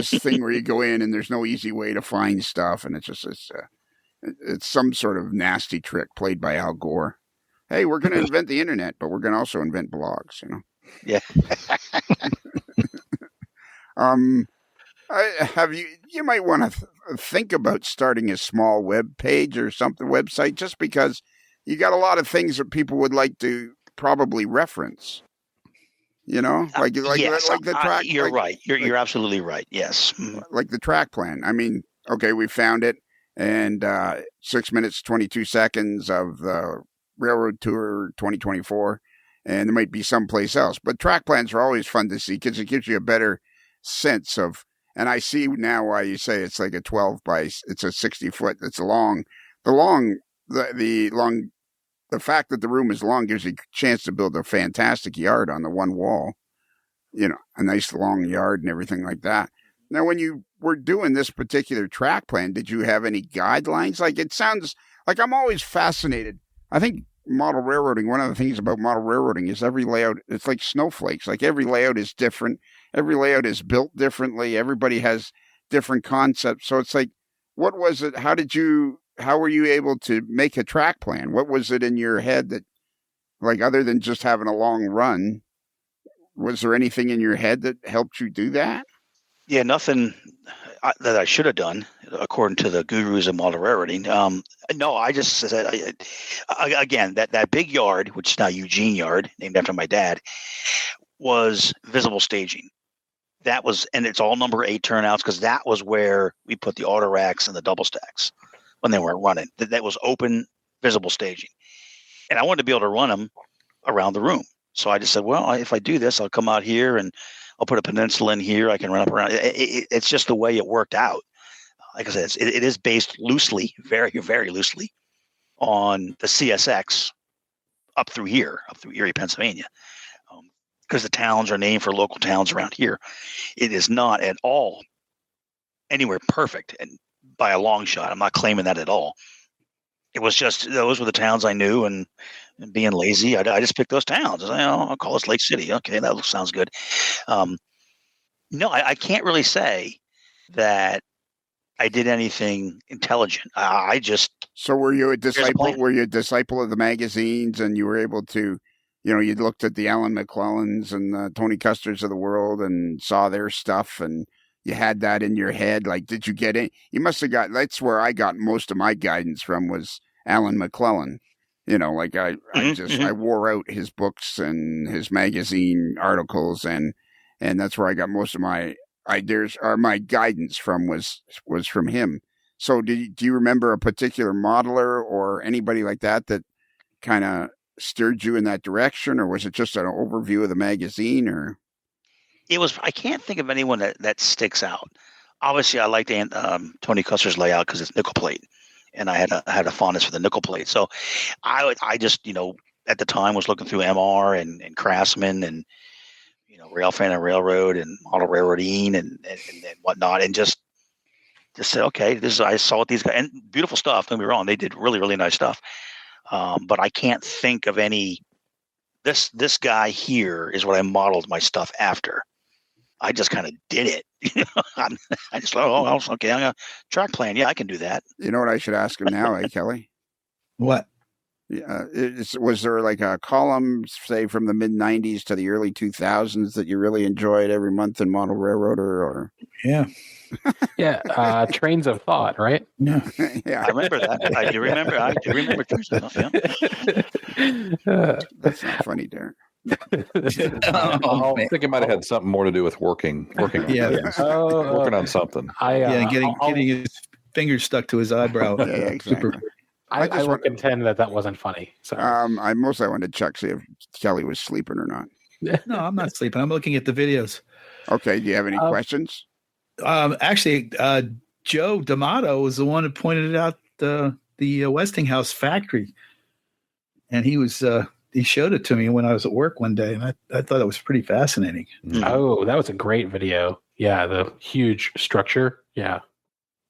thing where you go in and there's no easy way to find stuff, and it's some sort of nasty trick played by Al Gore. Hey, we're going to invent the internet, but we're going to also invent blogs. Yeah. You might want to think about starting a small web page or website, just because you got a lot of things that people would like to probably reference. Like the track. You're right. You're absolutely right. Yes. Like the track plan. I mean, okay, we found it, and 6 minutes 22 seconds of the Railroad Tour 2024, and there might be someplace else. But track plans are always fun to see because it gives you a better sense of. And I see now why you say it's like it's a 60 foot. It's long. The fact that the room is long gives you a chance to build a fantastic yard on the one wall, a nice long yard and everything like that. Now, when you were doing this particular track plan, did you have any guidelines? Like, it sounds like I'm always fascinated. I think model railroading, one of the things about model railroading is every layout, it's like snowflakes. Like every layout is different. Every layout is built differently. Everybody has different concepts. So it's like, what was it? How were you able to make a track plan? What was it in your head that, like, other than just having a long run, was there anything in your head that helped you do that? Yeah, nothing. that I should have done, according to the gurus of model railroading. No, I just said, again, that big yard, which is now Eugene Yard, named after my dad, was visible staging. That was, and it's all number 8 turnouts, because that was where we put the auto racks and the double stacks when they weren't running. That was open, visible staging. And I wanted to be able to run them around the room. So I just said, well, if I do this, I'll come out here and I'll put a peninsula in here. I can run up around. It's just the way it worked out. Like I said, it is based loosely, very, very loosely, on the CSX up through Erie, Pennsylvania. Because the towns are named for local towns around here. It is not at all anywhere perfect, and by a long shot. I'm not claiming that at all. It was just, those were the towns I knew, and being lazy, I just picked those towns. I was like, I'll call this Lake City. Okay, that sounds good. No, I can't really say that I did anything intelligent. I just. So were you a disciple? plan. Were you a disciple of the magazines, and you were able to, you looked at the Alan McClellans and the Tony Custers of the world and saw their stuff, and you had that in your head? Like, did you get it? You must have got. That's where I got most of my guidance from, was Alan McClellan. I wore out his books and his magazine articles, and that's where I got most of my ideas, or my guidance from, was from him. So do you remember a particular modeler or anybody like that kind of steered you in that direction, or was it just an overview of the magazine? Or it was. I can't think of anyone that sticks out. Obviously, I liked Tony Custer's layout because it's nickel plate, and I had a fondness for the nickel plate. So I just at the time was looking through MR and Craftsman and Railfan and Railroad and Model Railroading and whatnot, and just said, okay, I saw what these guys, and beautiful stuff. Don't get me wrong, they did really, really nice stuff. But I can't think of any. This guy here is what I modeled my stuff after. I just kind of did it. I just thought, okay, I'm gonna track plan. Yeah, I can do that. You know what I should ask him now, Kelly? What? Yeah, was there like a column, say, from the mid '90s to the early 2000s that you really enjoyed every month in Model Railroader? Or Yeah. Yeah, Trains of Thought, right? Yeah. Yeah, I remember that. I do remember Trains of Thought. Yeah. That's not funny, Darren. I think it might have had something more to do with working on things. Working on something. Getting his fingers stuck to his eyebrow. Yeah, exactly. I would contend that wasn't funny. So I wanted to check, see if Kelly was sleeping or not. No, I'm not sleeping. I'm looking at the videos. Okay. Do you have any questions? Actually, Joe D'Amato was the one who pointed out the Westinghouse factory, and he showed it to me when I was at work one day, and I thought it was pretty fascinating. Oh, that was a great video. Yeah, the huge structure. Yeah.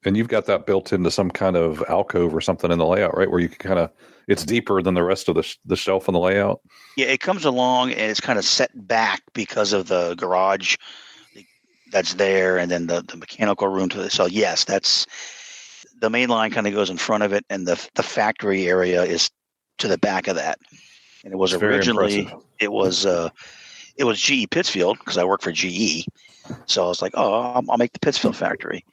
And you've got that built into some kind of alcove or something in the layout, right? Where you can it's deeper than the rest of the shelf in the layout. Yeah, it comes along and it's kind of set back because of the garage that's there, and then the mechanical room so yes, that's the main line kind of goes in front of it, and the factory area is to the back of that. And it was originally it was GE Pittsfield, because I work for GE, so I was like, I'll make the Pittsfield factory.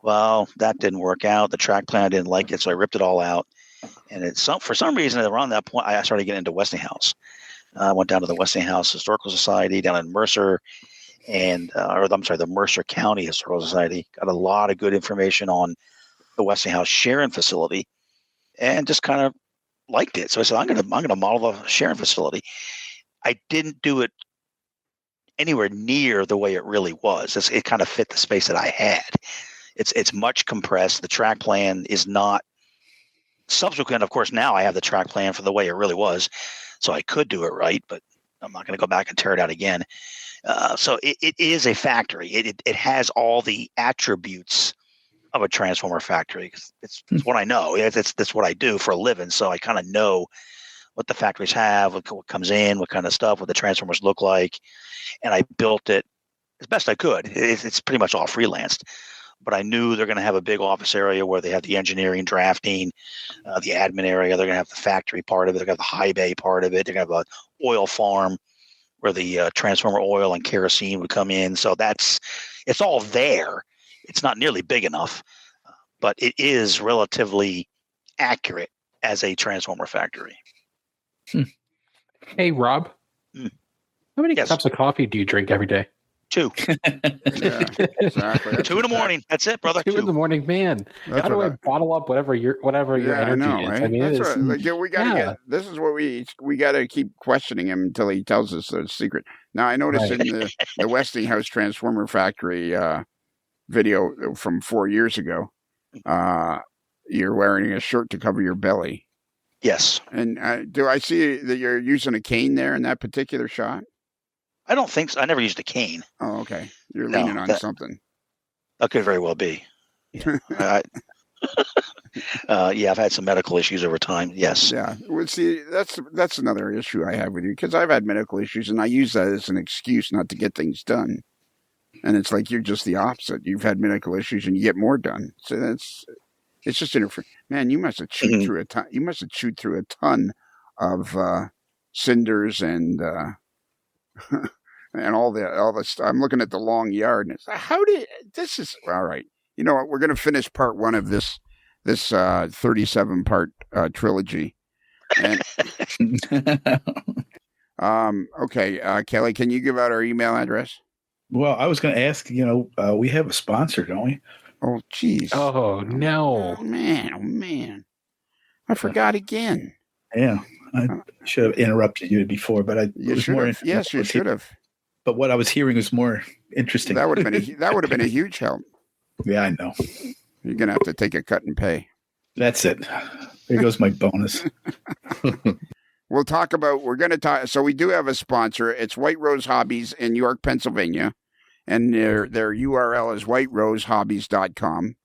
Well, that didn't work out. The track plan, I didn't like it, so I ripped it all out. And for some reason, around that point, I started getting into Westinghouse. I went down to the Westinghouse Historical Society down in Mercer, the Mercer County Historical Society. Got a lot of good information on the Westinghouse Sharon facility, and just kind of liked it. So I said, I'm gonna model the Sharon facility. I didn't do it anywhere near the way it really was. It kind of fit the space that I had. It's much compressed. The track plan is not subsequent. Of course, now I have the track plan for the way it really was, so I could do it right, but I'm not going to go back and tear it out again. So it is a factory. It has all the attributes of a transformer factory. It's what I know. That's what I do for a living. So I kind of know what the factories have, what comes in, what kind of stuff, what the transformers look like, and I built it as best I could. It's pretty much all freelanced. But I knew they're going to have a big office area where they have the engineering, drafting, the admin area. They're going to have the factory part of it. They're going to have the high bay part of it. They're going to have an oil farm where the transformer oil and kerosene would come in. So it's all there. It's not nearly big enough, but it is relatively accurate as a transformer factory. Hey, Rob. Mm. How many Yes. cups of coffee do you drink every day? 2. Yeah, exactly. 2 in the morning. That's it, brother. 2 in the morning, man. That's How do what I bottle up whatever your energy I know, is? eh? I mean, That's it is, what, like, we got to yeah. get. This is what we got to keep questioning him until he tells us the secret. Now, I noticed Right. in the Westinghouse Transformer Factory video from 4 years ago, you're wearing a shirt to cover your belly. Yes. And do I see that you're using a cane there in that particular shot? I don't think so. I never used a cane. Oh, okay. You're No, leaning on that- something. That could very well be. I, I've had some medical issues over time. Yes. Yeah. Well, see, that's another issue I have with you, because I've had medical issues and I use that as an excuse not to get things done. And it's like you're just the opposite. You've had medical issues and you get more done. So it's just interfering. Man, you must have chewed through a ton. You must have chewed through a ton of cinders and and all the stuff. I'm looking at the long yard, and this is all right. You know what? We're going to finish part 1 of this 37 part trilogy. And okay, Kelly, can you give out our email address? Well, I was going to ask, we have a sponsor, don't we? Oh, geez. Oh, no. Oh, man. I forgot again. Yeah. I should have interrupted you before, but You should have. Yes, you should have. But what I was hearing was more interesting. That would have been a huge help. Yeah, I know. You're going to have to take a cut and pay. That's it. There goes my bonus. We're going to talk. So we do have a sponsor. It's White Rose Hobbies in York, Pennsylvania. And their URL is whiterosehobbies.com.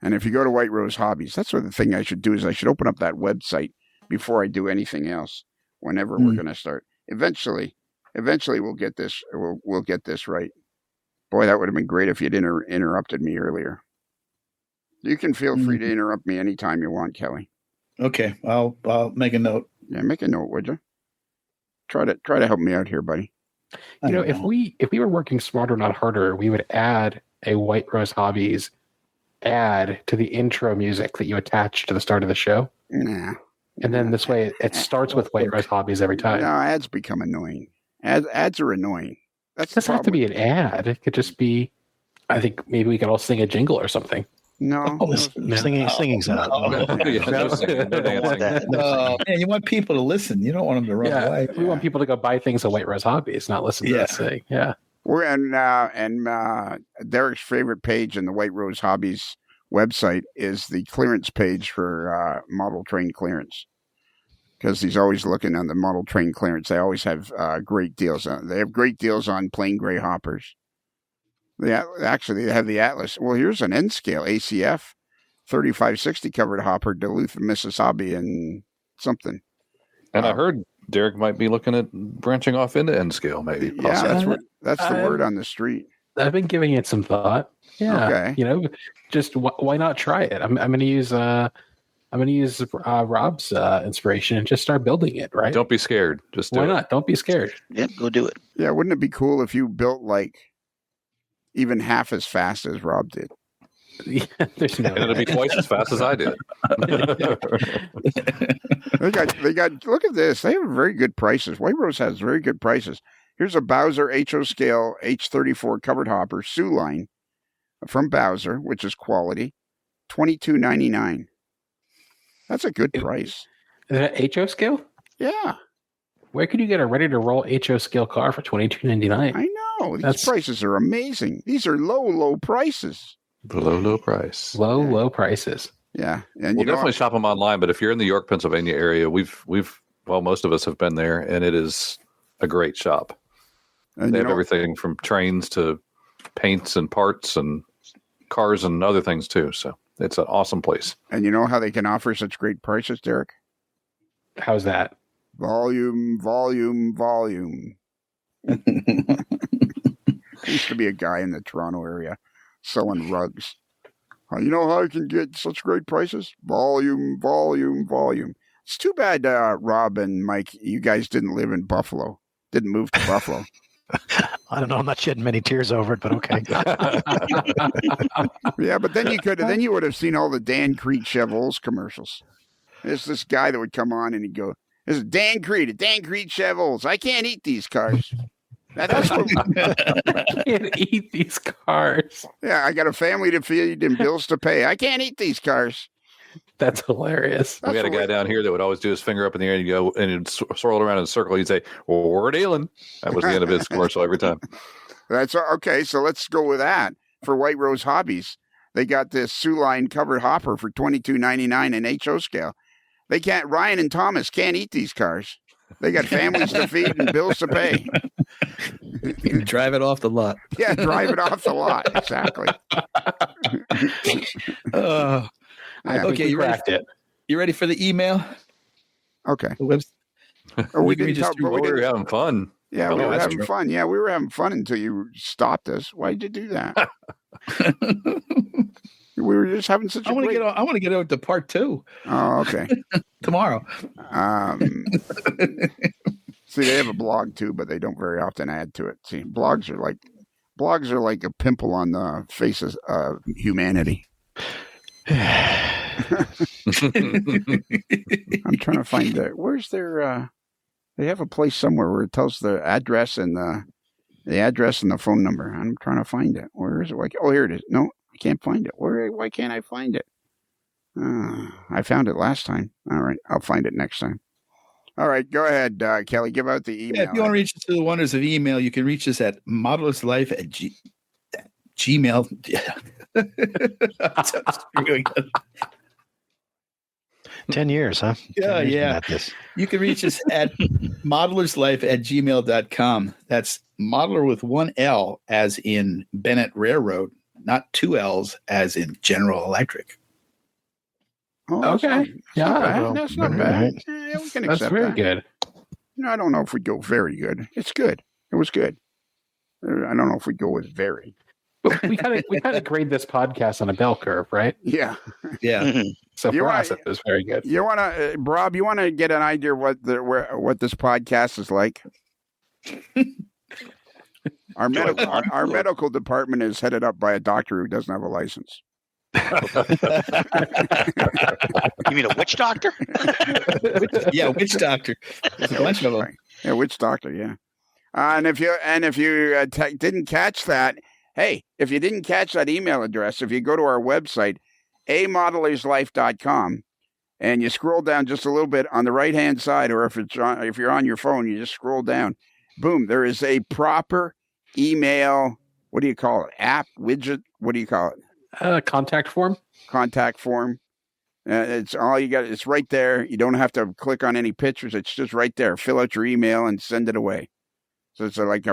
And if you go to White Rose Hobbies, that's what the thing I should do is I should open up that website before I do anything else, whenever we're going to start. Eventually we'll get this. We'll get this right. Boy, that would have been great if you'd interrupted me earlier. You can feel free to interrupt me anytime you want, Kelly. Okay, I'll make a note. Yeah, make a note, would you? Try to help me out here, buddy. If we were working smarter, not harder, we would add a White Rose Hobbies ad to the intro music that you attach to the start of the show. Nah. And then this way it starts with White Rose Hobbies every time. No, ads become annoying. Ads are annoying. That's It doesn't have to be an ad. It could just be, I think maybe we could all sing a jingle or something. No. Singing's out. No singing, no dancing. Oh, man, you want people to listen. You don't want them to run away. We want people to go buy things at White Rose Hobbies, not listen to us sing. Yeah. We're and Derek's favorite page in the White Rose Hobbies website is the clearance page for model train clearance, because he's always looking on the model train clearance. They always have great deals on. They have great deals on plain gray hoppers. They have the Atlas. Well, here's an N scale ACF 3560 covered hopper, Duluth, Mississippi, and something. And I heard Derek might be looking at branching off into N scale, maybe. Yeah, that's the word on the street. I've been giving it some thought. Yeah. Okay. Just why not try it? I'm going to use Rob's inspiration and just start building it. Right? Don't be scared. Just do why it. not? Don't be scared. Yep, go do it. Yeah, wouldn't it be cool if you built like even half as fast as Rob did? There's no. And it'll be twice as fast as I did. They got. Look at this. They have very good prices. White Rose has very good prices. Here's a Bowser HO scale H34 covered hopper Sioux line from Bowser, which is quality, $22.99. That's a good price. Is that HO scale? Yeah, Where could you get a ready to roll HO scale car for $22.99? I know. These prices are amazing. These are low prices. Low price. Low prices. Yeah, and We'll definitely shop them online. But if you're in the York, Pennsylvania area, most of us have been there, and it is a great shop. And they have everything from trains to paints and parts and cars and other things too. So it's an awesome place. And you know how they can offer such great prices, Derek? How's that? Volume. There used to be a guy in the Toronto area selling rugs. You know how I can get such great prices? Volume. It's too bad, Rob and Mike, you guys didn't live in Buffalo. Didn't move to Buffalo. I don't know. I'm not shedding many tears over it, but okay. Yeah, but then you would have seen all the Dan Creed Chevrolet commercials. There's this guy that would come on and he'd go, "This is Dan Creed at Dan Creed Chevrolet. I can't eat these cars." That's what, I can't eat these cars. yeah, I got a family to feed and bills to pay. I can't eat these cars. That's hilarious. We had a guy down here that would always do his finger up in the air and he'd go and he'd swirl around in a circle. He'd say, "Well, we're dealing." That was the end of his commercial every time. That's okay. So let's go with that for White Rose Hobbies. They got this Sioux Line covered hopper for $22.99 in HO scale. They can't. Ryan and Thomas can't eat these cars. They got families to feed and bills to pay. Drive it off the lot. Yeah, drive it off the lot. Exactly. I think okay, we you ready? cracked it. You ready for the email? Okay. The webs- Oh, we You can didn't just talk, do but We we were didn't, having fun. yeah, Oh, we were that's having true. fun. Yeah, we were having fun until you stopped us. Why did you do that? We were just having such a I want to great... get. I want to get out to part 2 Oh, okay. tomorrow. See, they have a blog too, but they don't very often add to it. See, blogs are like a pimple on the face of humanity. I'm trying to find where's their they have a place somewhere where it tells the address and the phone number. I'm trying to find it. Where is it? Oh, here it is. No, I can't find it. Why can't I find it? I found it last time. All right, I'll find it next time. All right, go ahead, Kelly. Give out the email. Yeah, if you want to reach us through the wonders of email, you can reach us at modeler'slife@gmail. 10 years, huh? 10 Yeah, years yeah. been at this. You can reach us at modeler'slife@gmail.com. That's modeler with one L as in Bennett Railroad, not two L's as in General Electric. Oh, that's Okay. not- Yeah, bad. well, That's not all bad. right. Yeah, we can That's accept very that. good. No, I don't know if we'd go very good. It's good. It was good. I don't know if we'd go with very. But we kind of grade this podcast on a bell curve, right? Yeah. Yeah. So You for want- us, it was very good. You want to, Rob? You want to get an idea of what this podcast is like? Our medical department is headed up by a doctor who doesn't have a license. You mean a witch doctor? Yeah, witch doctor. There's a bunch of them. Yeah, witch doctor. Yeah. And if you didn't catch that, hey, if you didn't catch that email address, if you go to our website, amodeler'slife.com, and you scroll down just a little bit on the right-hand side, or if you're on your phone, you just scroll down. Boom, there is a proper email, what do you call it? App, widget, what do you call it? Contact form. Contact form. It's all you got. It's right there. You don't have to click on any pictures. It's just right there. Fill out your email and send it away. So it's like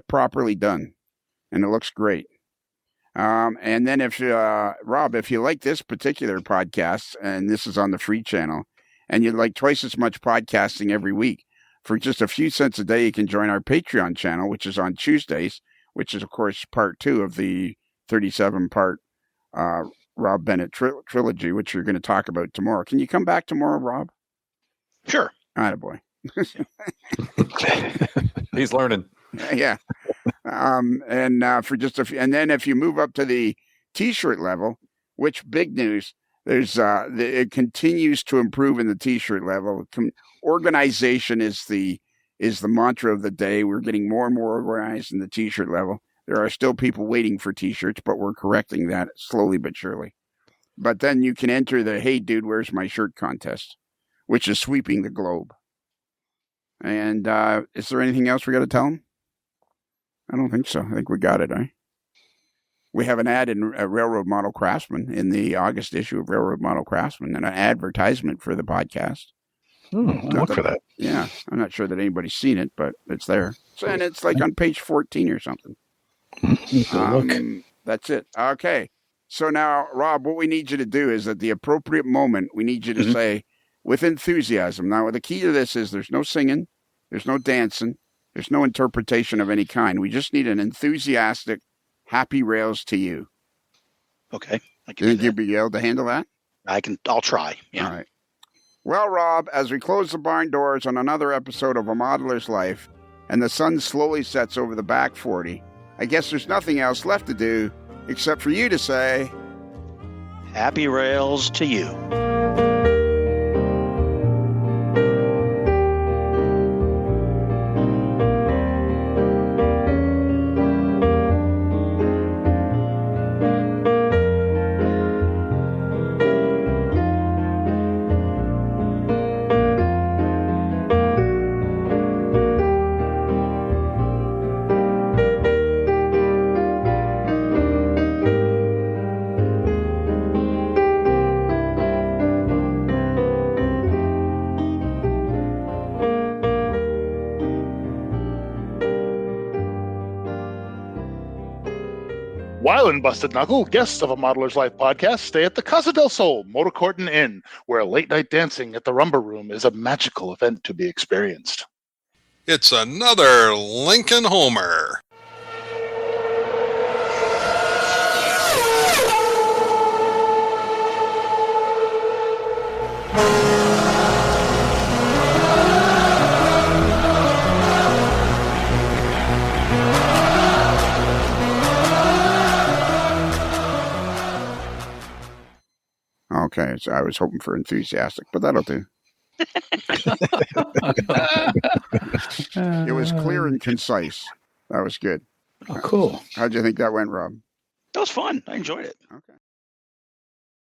properly done, and it looks great. And then if Rob, if you like this particular podcast, and this is on the free channel, and you'd like twice as much podcasting every week, for just a few cents a day, you can join our Patreon channel, which is on Tuesdays, which is of course part 2 of the 37-part Rob Bennett trilogy, which you're going to talk about tomorrow. Can you come back tomorrow, Rob? Sure. Attaboy. He's learning. Yeah. For just a few, and then if you move up to the T-shirt level, which big news, there's it continues to improve in the T-shirt level. Organization is the mantra of the day. We're getting more and more organized in the T-shirt level. There are still people waiting for T-shirts, but we're correcting that slowly but surely. But then you can enter the "Hey Dude, Where's My Shirt" contest, which is sweeping the globe. And is there anything else we got to tell them? I don't think so. I think we got it, We have an ad in Railroad Model Craftsman in the August issue of Railroad Model Craftsman, and an advertisement for the podcast. Look for that. Yeah, I'm not sure that anybody's seen it, but it's there. And it's like on page 14 or something. Look. That's it. Okay. So now, Rob, what we need you to do is at the appropriate moment, we need you to say, with enthusiasm. Now, the key to this is there's no singing, there's no dancing, there's no interpretation of any kind. We just need an enthusiastic, happy rails to you. Okay. I Do can you do think you'll that. be able to handle that? I'll try. Yeah. All right. Well, Rob, as we close the barn doors on another episode of A Modeler's Life, and the sun slowly sets over the back 40, I guess there's nothing else left to do except for you to say, Happy rails to you. While in Busted Knuckle, guests of a Modeler's Life podcast stay at the Casa del Sol Motor Court and Inn, where late-night dancing at the Rumba Room is a magical event to be experienced. It's another Lincoln Homer. okay, so I was hoping for enthusiastic, but that'll do. It was clear and concise. That was good. Oh, cool. How'd you think that went, Rob? That was fun. I enjoyed it. Okay.